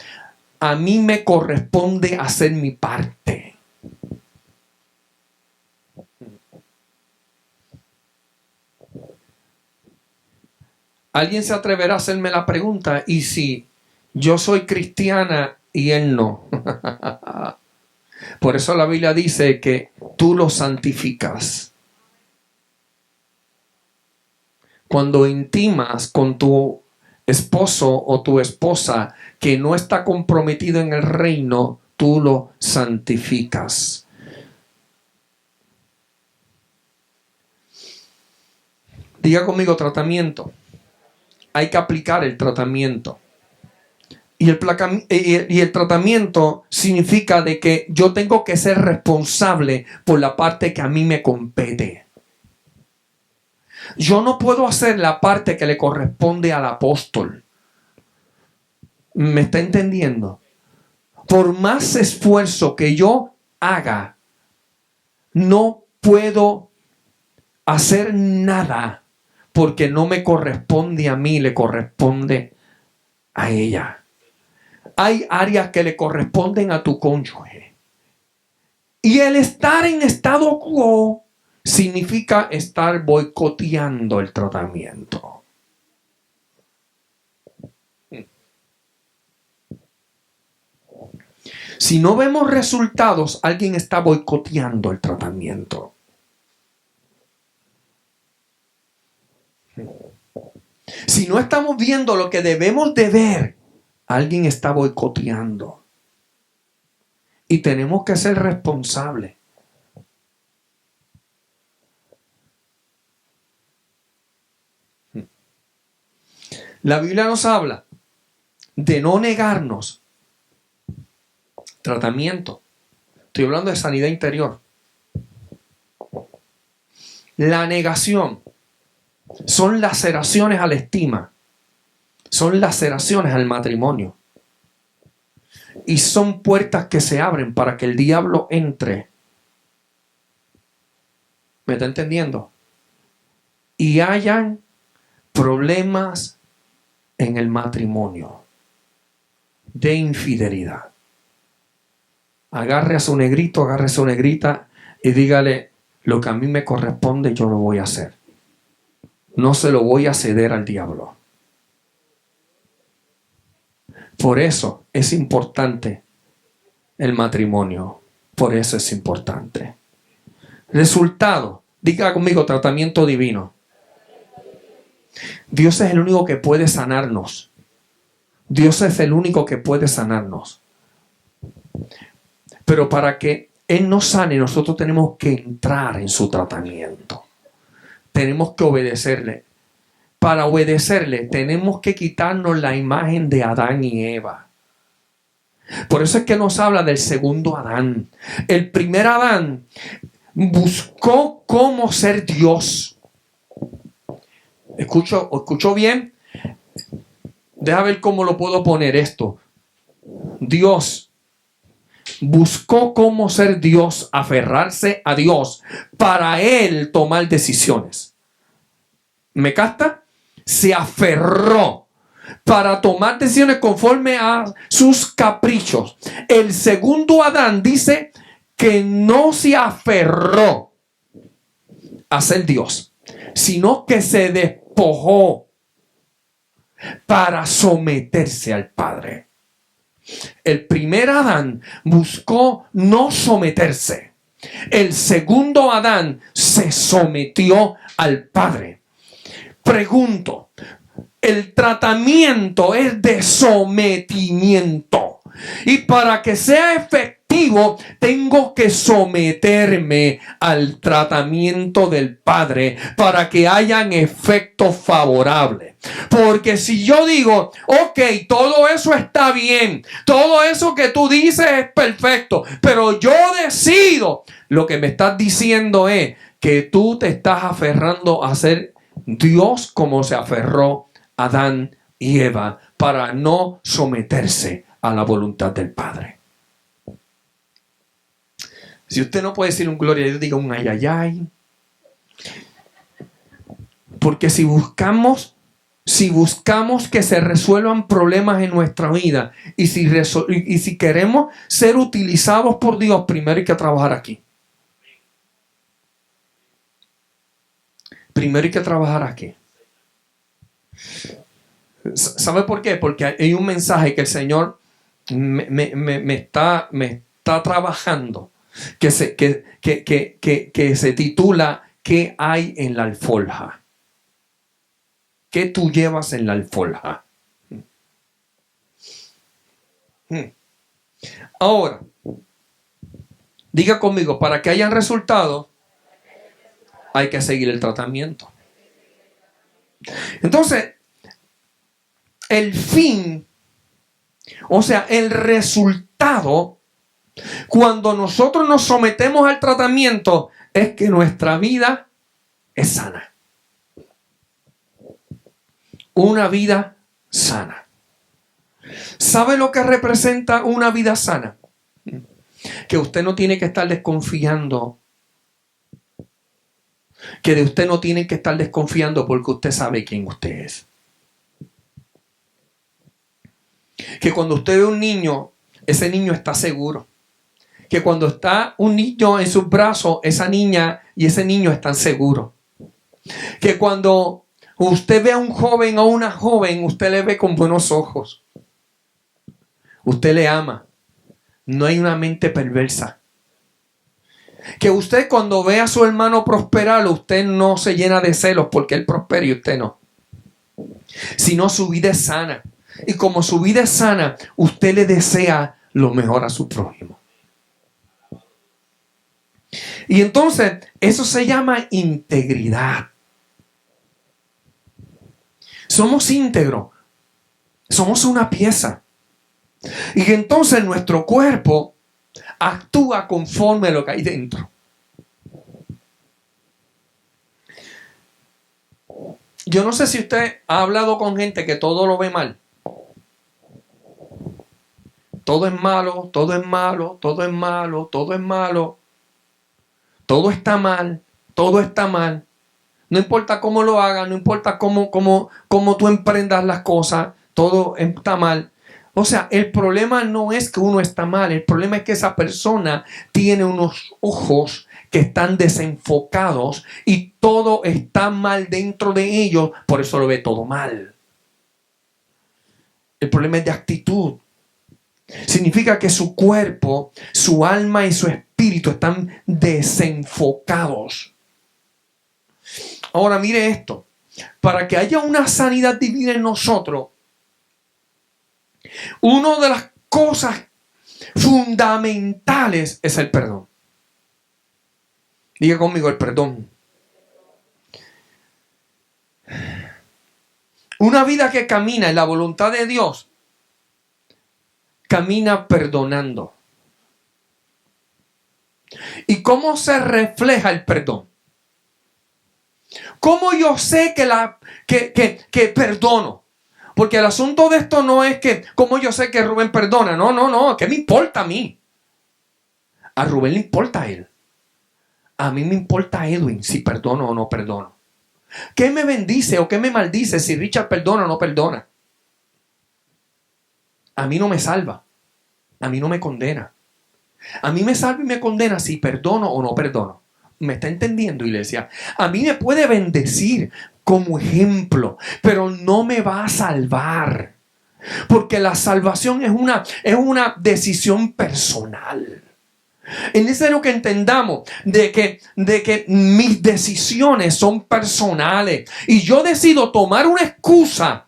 a mí me corresponde hacer mi parte. ¿Alguien se atreverá a hacerme la pregunta? ¿Y si yo soy cristiana y él no? Por eso la Biblia dice que tú lo santificas. Cuando intimas con tu esposo o tu esposa que no está comprometido en el reino, tú lo santificas. Diga conmigo, tratamiento. Hay que aplicar el tratamiento. Y el tratamiento significa de que yo tengo que ser responsable por la parte que a mí me compete. Yo no puedo hacer la parte que le corresponde al apóstol. ¿Me está entendiendo? Por más esfuerzo que yo haga, no puedo hacer nada porque no me corresponde a mí, le corresponde a ella. Hay áreas que le corresponden a tu cónyuge Y el estar en estado quo significa estar boicoteando el tratamiento. Si no vemos resultados, alguien está boicoteando el tratamiento. Si no estamos viendo lo que debemos de ver, alguien está boicoteando. Y tenemos que ser responsables. La Biblia nos habla de no negarnos tratamiento. Estoy hablando de sanidad interior. La negación son laceraciones a la estima, son laceraciones al matrimonio. Y son puertas que se abren para que el diablo entre. ¿Me está entendiendo? Y hayan problemas en el matrimonio de infidelidad. Agarre a su negrito, agarre a su negrita y dígale: lo que a mí me corresponde, yo lo voy a hacer. No se lo voy a ceder al diablo. Por eso es importante el matrimonio. Por eso es importante. Resultado, diga conmigo: tratamiento divino. Dios es el único que puede sanarnos. Dios es el único que puede sanarnos. Pero para que Él nos sane, nosotros tenemos que entrar en su tratamiento. Tenemos que obedecerle. Para obedecerle, tenemos que quitarnos la imagen de Adán y Eva. Por eso es que nos habla del segundo Adán. El primer Adán buscó cómo ser Dios. ¿Escuchó bien? Deja ver cómo lo puedo poner esto. Dios buscó cómo ser Dios, aferrarse a Dios para Él tomar decisiones. ¿Me capta? Se aferró para tomar decisiones conforme a sus caprichos. El segundo Adán dice que no se aferró a ser Dios, sino que se despojó para someterse al Padre. El primer Adán buscó no someterse. El segundo Adán se sometió al Padre. Pregunto, el tratamiento es de sometimiento. Y para que sea efectivo, tengo que someterme al tratamiento del Padre para que hayan efectos favorables. Porque si yo digo: ok, todo eso está bien, todo eso que tú dices es perfecto, pero yo decido, lo que me estás diciendo es que tú te estás aferrando a ser Dios como se aferró Adán y Eva para no someterse a la voluntad del Padre. Si usted no puede decir un gloria a Dios, diga un ay, ay, ay. Porque si buscamos que se resuelvan problemas en nuestra vida y si queremos ser utilizados por Dios, primero hay que trabajar aquí. Primero hay que trabajar aquí. ¿Sabe por qué? Porque hay un mensaje que el Señor me está trabajando que se titula ¿qué hay en la alforja? ¿Qué tú llevas en la alforja? Ahora, diga conmigo: para que hayan resultados hay que seguir el tratamiento. Entonces, el fin, o sea, el resultado, cuando nosotros nos sometemos al tratamiento, es que nuestra vida es sana. Una vida sana. ¿Sabe lo que representa una vida sana? Que usted no tiene que estar desconfiando. Que de usted no tiene que estar desconfiando porque usted sabe quién usted es. Que cuando usted ve un niño, ese niño está seguro. que cuando está un niño en sus brazos, esa niña y ese niño están seguros. Que cuando usted ve a un joven o una joven, usted le ve con buenos ojos. Usted le ama. No hay una mente perversa. Que usted cuando ve a su hermano prosperar, usted no se llena de celos porque él prospera y usted no. Sino su vida es sana. Y como su vida es sana, usted le desea lo mejor a su prójimo. Y entonces, eso se llama integridad. Somos íntegros. Somos una pieza. Y entonces nuestro cuerpo actúa conforme a lo que hay dentro. Yo no sé si usted ha hablado con gente que todo lo ve mal. Todo es malo, todo es malo, todo es malo, todo es malo. Todo está mal, todo está mal. No importa cómo lo hagas, no importa cómo tú emprendas las cosas, todo está mal. O sea, el problema no es que uno está mal, el problema es que esa persona tiene unos ojos que están desenfocados y todo está mal dentro de ellos, por eso lo ve todo mal. El problema es de actitud. Significa que su cuerpo, su alma y su espíritu están desenfocados. Ahora mire esto. Para que haya una sanidad divina en nosotros, una de las cosas fundamentales es el perdón. Diga conmigo el perdón. Una vida que camina en la voluntad de Dios camina perdonando. ¿Y cómo se refleja el perdón? ¿Cómo yo sé que perdono? Porque el asunto de esto no es que cómo yo sé que Rubén perdona. No. ¿Qué me importa a mí? A Rubén le importa a él. A mí me importa a Edwin si perdono o no perdono. ¿Qué me bendice o qué me maldice si Richard perdona o no perdona? A mí no me salva. A mí no me condena. A mí me salva y me condena si perdono o no perdono. ¿Me está entendiendo, iglesia? A mí me puede bendecir como ejemplo, pero no me va a salvar. Porque la salvación es una decisión personal. Es necesario que entendamos de que mis decisiones son personales. Y yo decido tomar una excusa,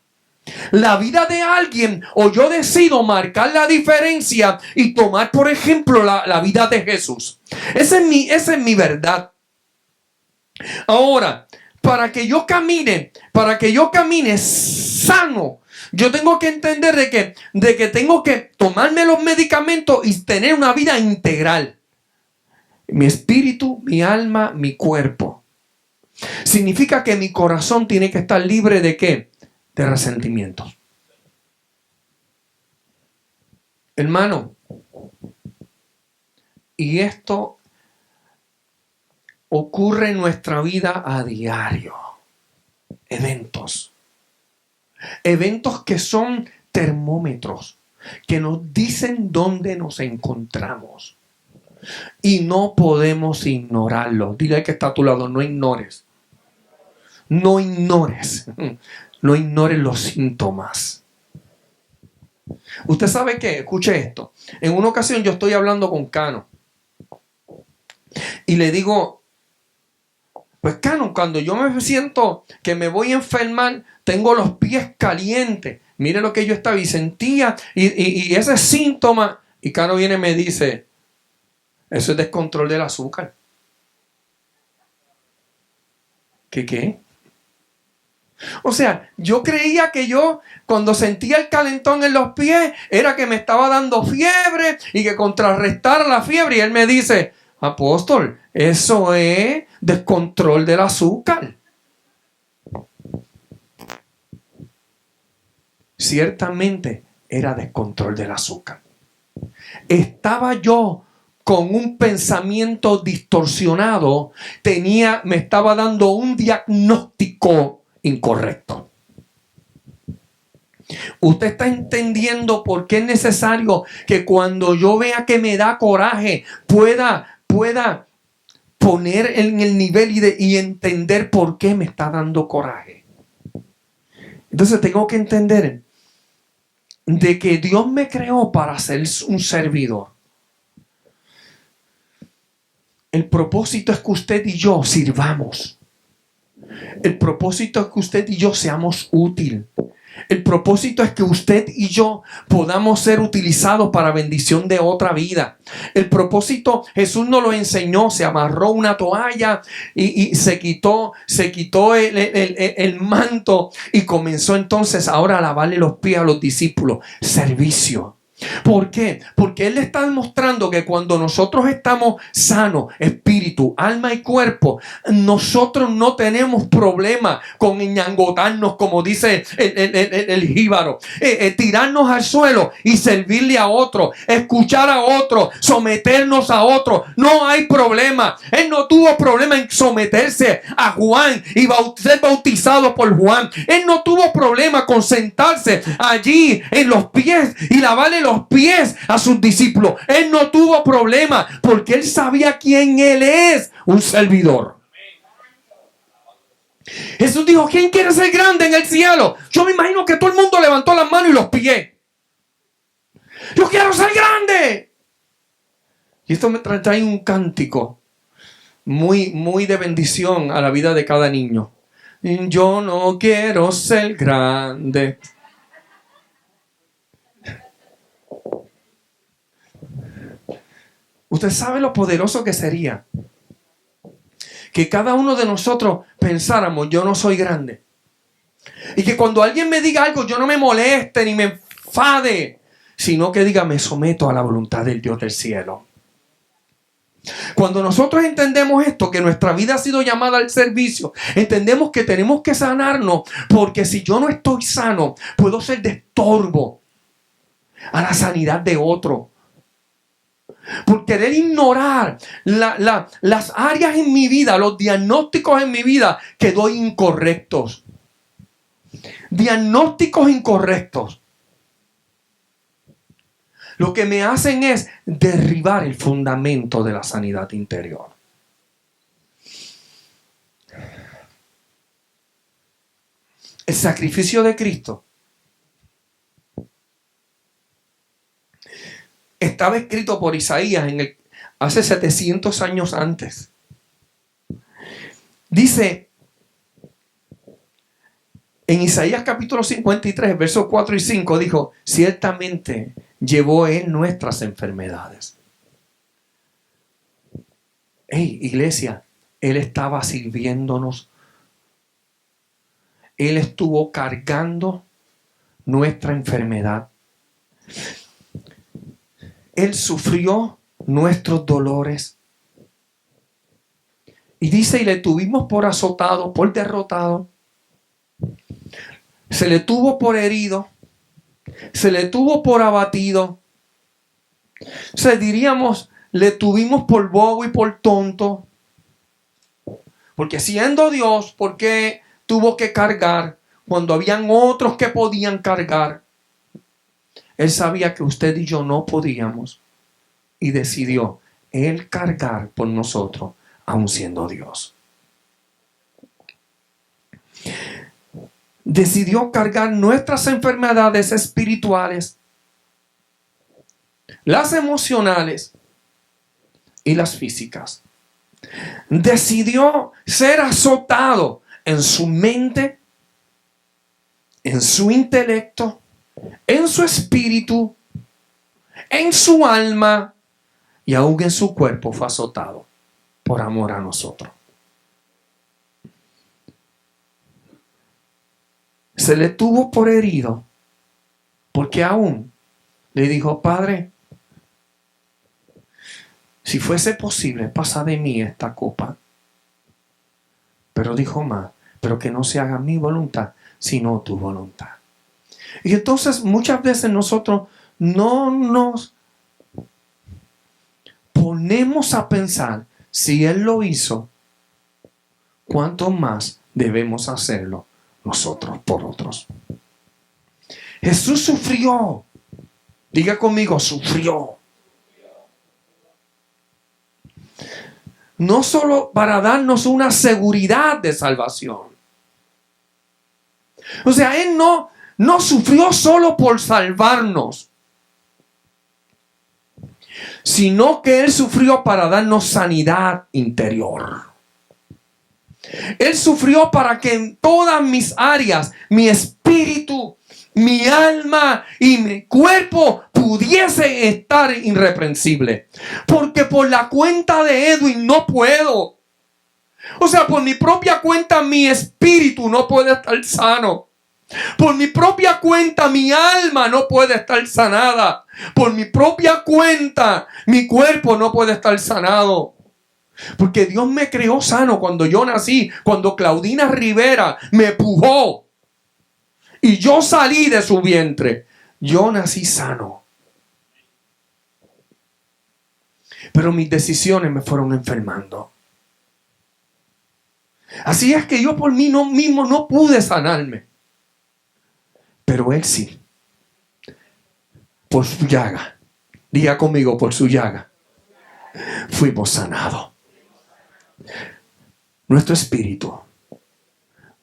la vida de alguien, o yo decido marcar la diferencia y tomar, por ejemplo, la vida de Jesús. Esa es mi verdad. Ahora, para que yo camine sano, yo tengo que entender de que tengo que tomarme los medicamentos y tener una vida integral. Mi espíritu, mi alma, mi cuerpo. Significa que mi corazón tiene que estar libre ¿de qué? De resentimientos. Hermano, y esto ocurre en nuestra vida a diario. Eventos que son termómetros, que nos dicen dónde nos encontramos. Y no podemos ignorarlo. Dile al que está a tu lado, no ignores. No ignores. No ignores los síntomas. Usted sabe que, escuche esto. En una ocasión yo estoy hablando con Cano. Y le digo, pues Cano, cuando yo me siento que me voy a enfermar, tengo los pies calientes. Mire lo que yo estaba y sentía. Y ese síntoma. Y Cano viene y me dice, eso es descontrol del azúcar. ¿Qué? O sea, yo creía que yo, cuando sentía el calentón en los pies, era que me estaba dando fiebre y que contrarrestara la fiebre. Y él me dice, apóstol, eso es descontrol del azúcar. Ciertamente era descontrol del azúcar. Estaba yo con un pensamiento distorsionado, me estaba dando un diagnóstico incorrecto. Usted está entendiendo por qué es necesario que cuando yo vea que me da coraje, pueda poner en el nivel y entender por qué me está dando coraje. Entonces tengo que entender de que Dios me creó para ser un servidor. El propósito es que usted y yo sirvamos. El propósito es que usted y yo seamos útiles. El propósito es que usted y yo podamos ser utilizados para bendición de otra vida. El propósito, Jesús nos lo enseñó, se amarró una toalla y se quitó el manto y comenzó entonces ahora a lavarle los pies a los discípulos. Servicio. ¿Por qué? Porque Él le está demostrando que cuando nosotros estamos sanos, espíritu, alma y cuerpo, nosotros no tenemos problema con ñangotarnos, como dice el jíbaro, tirarnos al suelo y servirle a otro, escuchar a otro, someternos a otro. No hay problema. Él no tuvo problema en someterse a Juan y ser bautizado por Juan. Él no tuvo problema con sentarse allí en los pies y lavarle los pies a sus discípulos. Él no tuvo problema porque él sabía quién él es, un servidor. Jesús dijo: ¿quién quiere ser grande en el cielo? Yo me imagino que todo el mundo levantó las manos y los pies. Yo quiero ser grande. Y esto me trae un cántico muy de bendición a la vida de cada niño. Yo no quiero ser grande. Usted sabe lo poderoso que sería que cada uno de nosotros pensáramos: yo no soy grande. Y que cuando alguien me diga algo, yo no me moleste ni me enfade, sino que diga: me someto a la voluntad del Dios del cielo. Cuando nosotros entendemos esto, que nuestra vida ha sido llamada al servicio, entendemos que tenemos que sanarnos, porque si yo no estoy sano, puedo ser de estorbo a la sanidad de otro. Por querer ignorar las áreas en mi vida, los diagnósticos en mi vida que doy incorrectos. Diagnósticos incorrectos. Lo que me hacen es derribar el fundamento de la sanidad interior. El sacrificio de Cristo estaba escrito por Isaías hace 700 años antes. Dice en Isaías capítulo 53, versos 4 y 5, dijo: ciertamente llevó Él nuestras enfermedades. Hey, iglesia, Él estaba sirviéndonos. Él estuvo cargando nuestra enfermedad. Él sufrió nuestros dolores. Y dice: y le tuvimos por azotado, por derrotado. Se le tuvo por herido. Se le tuvo por abatido. Diríamos, le tuvimos por bobo y por tonto. Porque siendo Dios, ¿por qué tuvo que cargar cuando habían otros que podían cargar? Él sabía que usted y yo no podíamos y decidió Él cargar por nosotros, aun siendo Dios. Decidió cargar nuestras enfermedades espirituales, las emocionales y las físicas. Decidió ser azotado en su mente, en su intelecto, en su espíritu, en su alma y aún en su cuerpo. Fue azotado por amor a nosotros. Se le tuvo por herido porque aún le dijo: Padre, si fuese posible, pasa de mí esta copa. Pero dijo más: pero que no se haga mi voluntad, sino tu voluntad. Y entonces muchas veces nosotros no nos ponemos a pensar: si Él lo hizo, ¿cuánto más debemos hacerlo nosotros por otros? Jesús sufrió. Diga conmigo, sufrió. No solo para darnos una seguridad de salvación. O sea, Él no sufrió solo por salvarnos, sino que Él sufrió para darnos sanidad interior. Él sufrió para que en todas mis áreas, mi espíritu, mi alma y mi cuerpo pudiese estar irreprensible. Porque por la cuenta de Edwin no puedo. O sea, por mi propia cuenta mi espíritu no puede estar sano. Por mi propia cuenta mi alma no puede estar sanada. Por mi propia cuenta mi cuerpo no puede estar sanado. Porque Dios me creó sano cuando yo nací, cuando Claudina Rivera me pujó y yo salí de su vientre. Yo nací sano. Pero mis decisiones me fueron enfermando. Así es que yo por mí mismo no pude sanarme. Pero Él sí. Por su llaga. Diga conmigo, por su llaga fuimos sanados. Nuestro espíritu,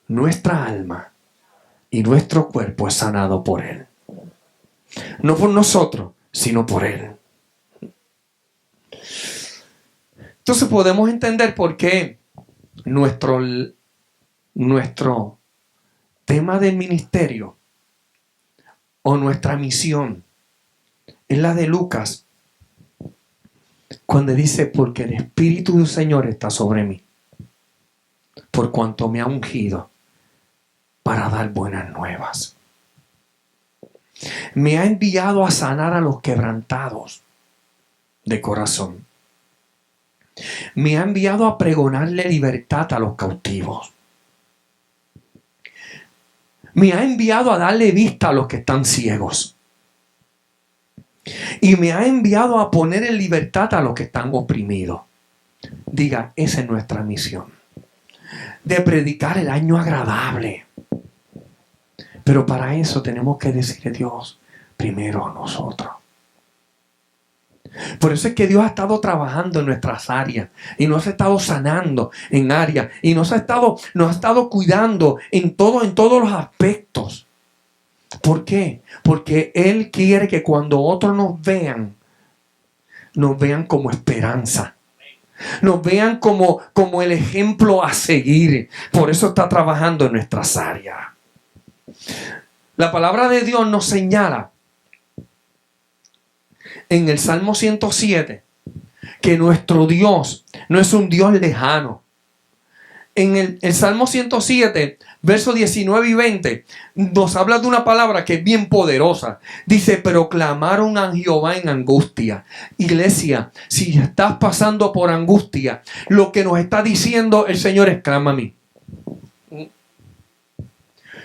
nuestra alma y nuestro cuerpo es sanado por Él. No por nosotros, sino por Él. Entonces podemos entender por qué nuestro tema del ministerio o nuestra misión es la de Lucas, cuando dice: porque el Espíritu del Señor está sobre mí, por cuanto me ha ungido para dar buenas nuevas. Me ha enviado a sanar a los quebrantados de corazón. Me ha enviado a pregonarle libertad a los cautivos. Me ha enviado a darle vista a los que están ciegos. Y me ha enviado a poner en libertad a los que están oprimidos. Diga, esa es nuestra misión. De predicar el año agradable. Pero para eso tenemos que decirle a Dios, primero a nosotros. Por eso es que Dios ha estado trabajando en nuestras áreas y nos ha estado sanando en áreas y nos ha estado cuidando en todos los aspectos. ¿Por qué? Porque Él quiere que cuando otros nos vean como esperanza. Nos vean como el ejemplo a seguir. Por eso está trabajando en nuestras áreas. La palabra de Dios nos señala en el Salmo 107 que nuestro Dios no es un Dios lejano. En el Salmo 107, versos 19 y 20, nos habla de una palabra que es bien poderosa. Dice, pero clamaron a Jehová en angustia. Iglesia, si estás pasando por angustia, lo que nos está diciendo el Señor es: clama a mí.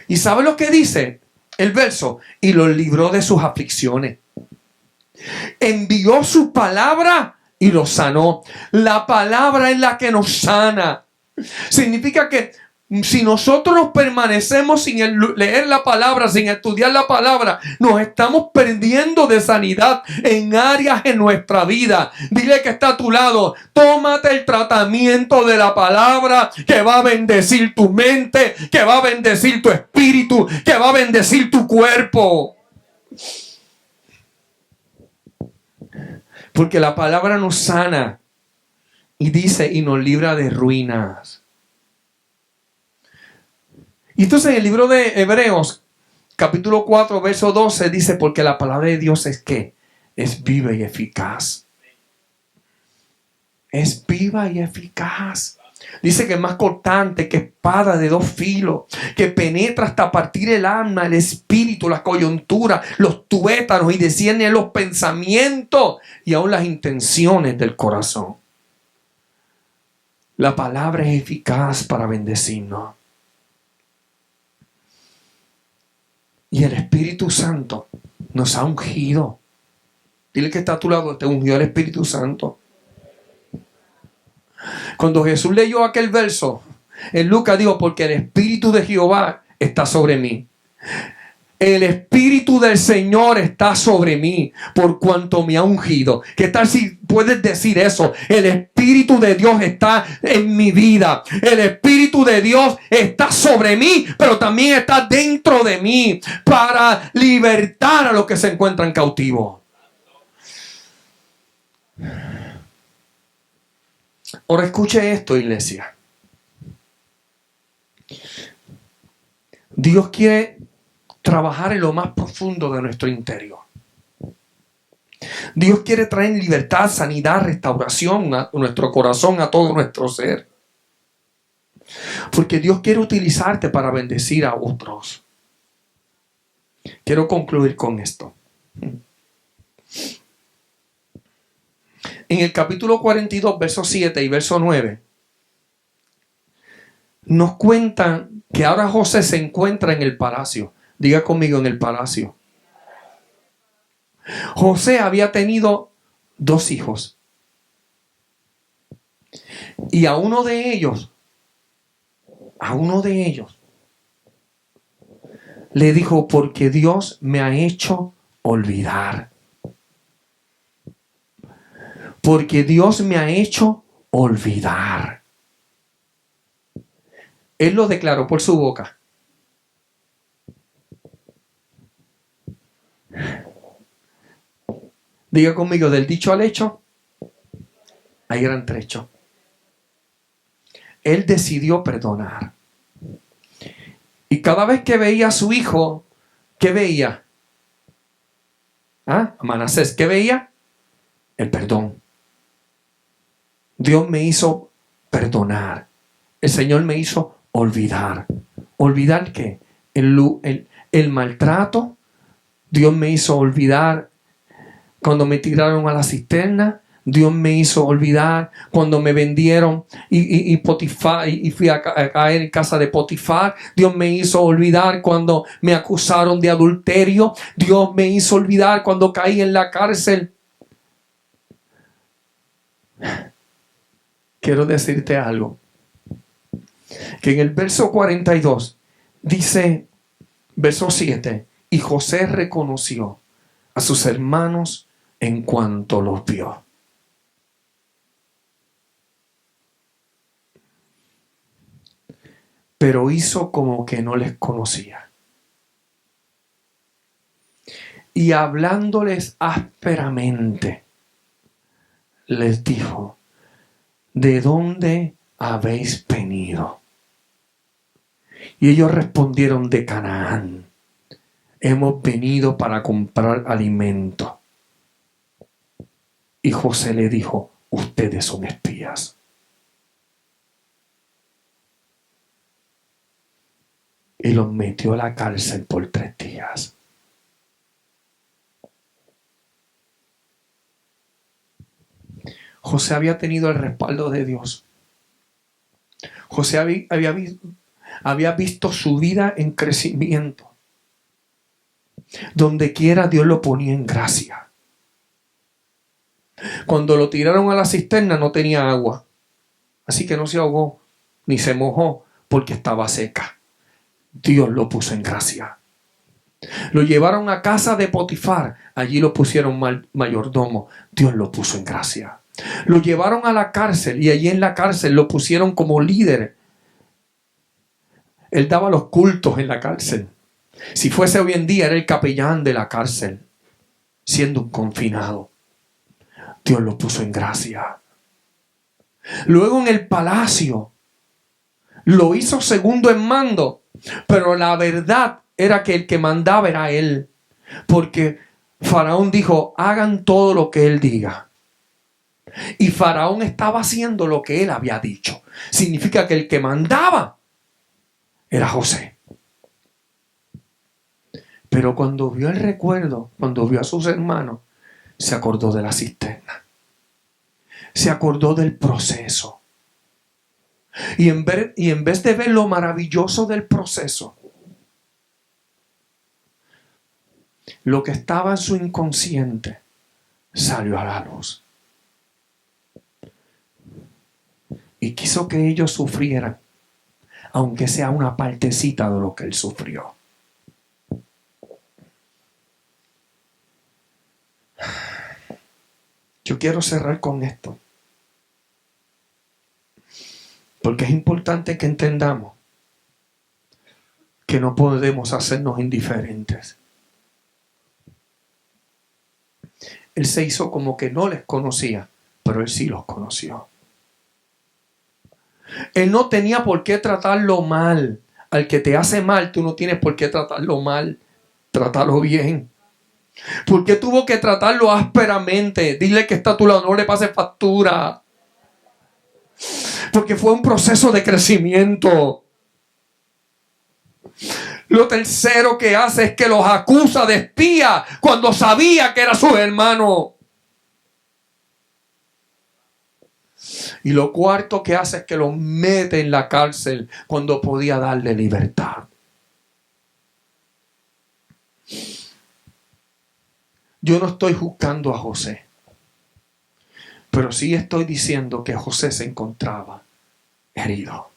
¿Y sabe lo que dice el verso? Y los libró de sus aflicciones. Envió su palabra y los sanó. La palabra es la que nos sana. Significa que si nosotros nos permanecemos sin leer la palabra, sin estudiar la palabra, nos estamos perdiendo de sanidad en áreas en nuestra vida. Dile que está a tu lado: tómate el tratamiento de la palabra, que va a bendecir tu mente, que va a bendecir tu espíritu, que va a bendecir tu cuerpo. Porque la palabra nos sana y dice, y nos libra de ruinas. Y entonces en el libro de Hebreos, capítulo 4, verso 12, dice, porque la palabra de Dios es ¿qué? Es viva y eficaz. Es viva y eficaz. Dice que es más cortante que espada de dos filos, que penetra hasta partir el alma, el espíritu, la coyuntura, los tuétanos, y discierne los pensamientos y aún las intenciones del corazón. La palabra es eficaz para bendecirnos. Y el Espíritu Santo nos ha ungido. Dile que está a tu lado, te ungió el Espíritu Santo. Cuando Jesús leyó aquel verso, en Lucas dijo, porque el Espíritu de Jehová está sobre mí. El Espíritu del Señor está sobre mí por cuanto me ha ungido. ¿Qué tal si puedes decir eso? El Espíritu de Dios está en mi vida. El Espíritu de Dios está sobre mí, pero también está dentro de mí para libertar a los que se encuentran cautivos. Ahora escuche esto, iglesia. Dios quiere trabajar en lo más profundo de nuestro interior. Dios quiere traer libertad, sanidad, restauración a nuestro corazón, a todo nuestro ser. Porque Dios quiere utilizarte para bendecir a otros. Quiero concluir con esto. En el capítulo 42, verso 7 y verso 9, nos cuentan que ahora José se encuentra en el palacio. Diga conmigo, en el palacio. José había tenido 2 hijos. Y a uno de ellos, le dijo, porque Dios me ha hecho olvidar. Porque Dios me ha hecho olvidar. Él lo declaró por su boca. Diga conmigo, del dicho al hecho, hay gran trecho. Él decidió perdonar. Y cada vez que veía a su hijo, ¿qué veía? A Manasés, ¿qué veía? El perdón. Dios me hizo perdonar. El Señor me hizo olvidar. ¿Olvidar qué? El maltrato. Dios me hizo olvidar cuando me tiraron a la cisterna. Dios me hizo olvidar cuando me vendieron y Potifar, y fui a caer en casa de Potifar. Dios me hizo olvidar cuando me acusaron de adulterio. Dios me hizo olvidar cuando caí en la cárcel. Quiero decirte algo. Que en el verso 42 dice, verso 7, y José reconoció a sus hermanos en cuanto los vio. Pero hizo como que no les conocía. Y hablándoles ásperamente, les dijo, ¿de dónde habéis venido? Y ellos respondieron, de Canaán. Hemos venido para comprar alimento. Y José le dijo, ustedes son espías. Y los metió a la cárcel por 3 días. José había tenido el respaldo de Dios. José había visto su vida en crecimiento. Donde quiera Dios lo ponía en gracia. Cuando lo tiraron a la cisterna no tenía agua. Así que no se ahogó ni se mojó porque estaba seca. Dios lo puso en gracia. Lo llevaron a casa de Potifar. Allí lo pusieron mayordomo. Dios lo puso en gracia. Lo llevaron a la cárcel y allí en la cárcel lo pusieron como líder. Él daba los cultos en la cárcel. Si fuese hoy en día era el capellán de la cárcel, siendo un confinado. Dios lo puso en gracia. Luego en el palacio lo hizo segundo en mando, pero la verdad era que el que mandaba era él, porque Faraón dijo, hagan todo lo que él diga. Y Faraón estaba haciendo lo que él había dicho. Significa que el que mandaba era José. Pero cuando vio el recuerdo, cuando vio a sus hermanos, se acordó de la cisterna. Se acordó del proceso. Y en vez de ver lo maravilloso del proceso, lo que estaba en su inconsciente salió a la luz. Y quiso que ellos sufrieran, aunque sea una partecita de lo que él sufrió. Yo quiero cerrar con esto, porque es importante que entendamos que no podemos hacernos indiferentes. Él se hizo como que no les conocía, pero él sí los conoció. Él no tenía por qué tratarlo mal. Al que te hace mal, tú no tienes por qué tratarlo mal. Trátalo bien. ¿Por qué tuvo que tratarlo ásperamente? Dile que está a tu lado, no le pase factura. Porque fue un proceso de crecimiento. Lo tercero que hace es que los acusa de espía cuando sabía que era su hermano. Y lo cuarto que hace es que los mete en la cárcel cuando podía darle libertad. Yo no estoy juzgando a José, pero sí estoy diciendo que José se encontraba herido.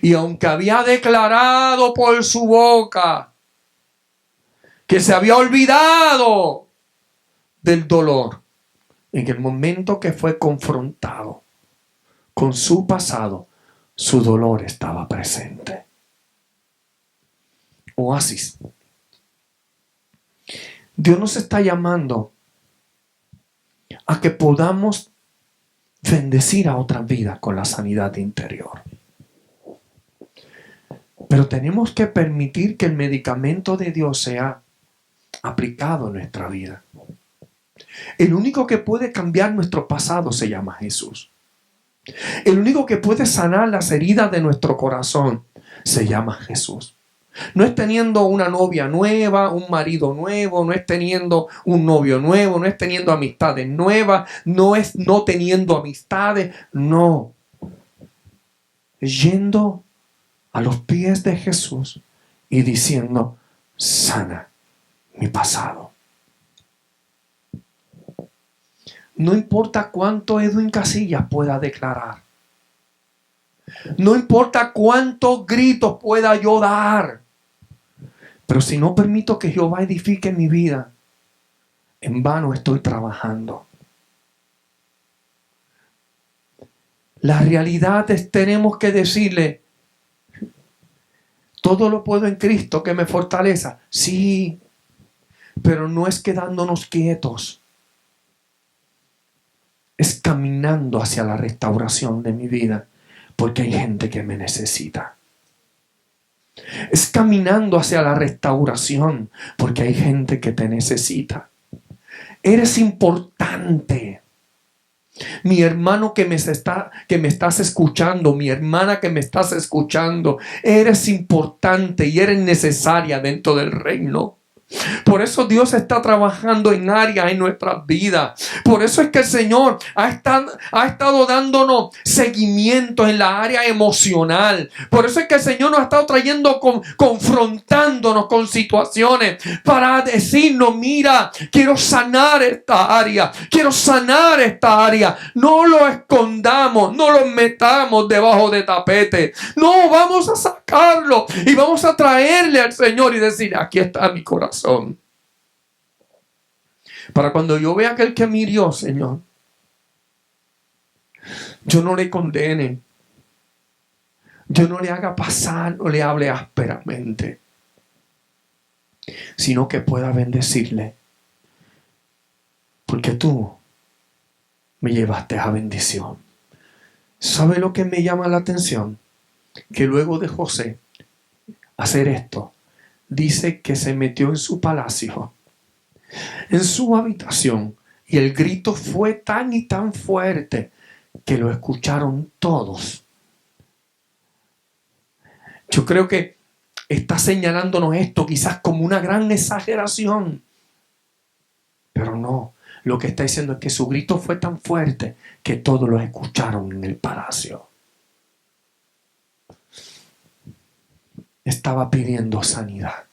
Y aunque había declarado por su boca que se había olvidado del dolor, en el momento que fue confrontado con su pasado, su dolor estaba presente. Oasis. Dios nos está llamando a que podamos bendecir a otras vidas con la sanidad interior. Pero tenemos que permitir que el medicamento de Dios sea aplicado en nuestra vida. El único que puede cambiar nuestro pasado se llama Jesús. El único que puede sanar las heridas de nuestro corazón se llama Jesús. No es teniendo una novia nueva, un marido nuevo, no es teniendo un novio nuevo, no es teniendo amistades nuevas, no es no teniendo amistades, no. Yendo a los pies de Jesús y diciendo, sana mi pasado. No importa cuánto Edwin Casillas pueda declarar. No importa cuántos gritos pueda yo dar. Pero si no permito que Jehová edifique mi vida, en vano estoy trabajando. La realidad es, tenemos que decirle, todo lo puedo en Cristo que me fortaleza. Sí, pero no es quedándonos quietos. Es caminando hacia la restauración de mi vida, porque hay gente que me necesita. Es caminando hacia la restauración, porque hay gente que te necesita. Eres importante. Mi hermano que me estás escuchando, mi hermana que me estás escuchando, eres importante y eres necesaria dentro del reino. Por eso Dios está trabajando en áreas en nuestras vidas. Por eso es que el Señor ha estado dándonos seguimiento en la área emocional. Por eso es que el Señor nos ha estado trayendo, confrontándonos con situaciones para decirnos, mira, quiero sanar esta área. Quiero sanar esta área. No lo escondamos, no lo metamos debajo de tapete. No, vamos a sacarlo y vamos a traerle al Señor y decir, aquí está mi corazón. Para cuando yo vea aquel que me hirió, Señor, yo no le condene, yo no le haga pasar, no le hable ásperamente, sino que pueda bendecirle, porque tú me llevaste a bendición. ¿Sabe lo que me llama la atención? Que luego de José hacer esto, dice que se metió en su palacio, en su habitación, y el grito fue tan y tan fuerte que lo escucharon todos. Yo creo que está señalándonos esto quizás como una gran exageración, pero no. Lo que está diciendo es que su grito fue tan fuerte que todos lo escucharon en el palacio. Estaba pidiendo sanidad.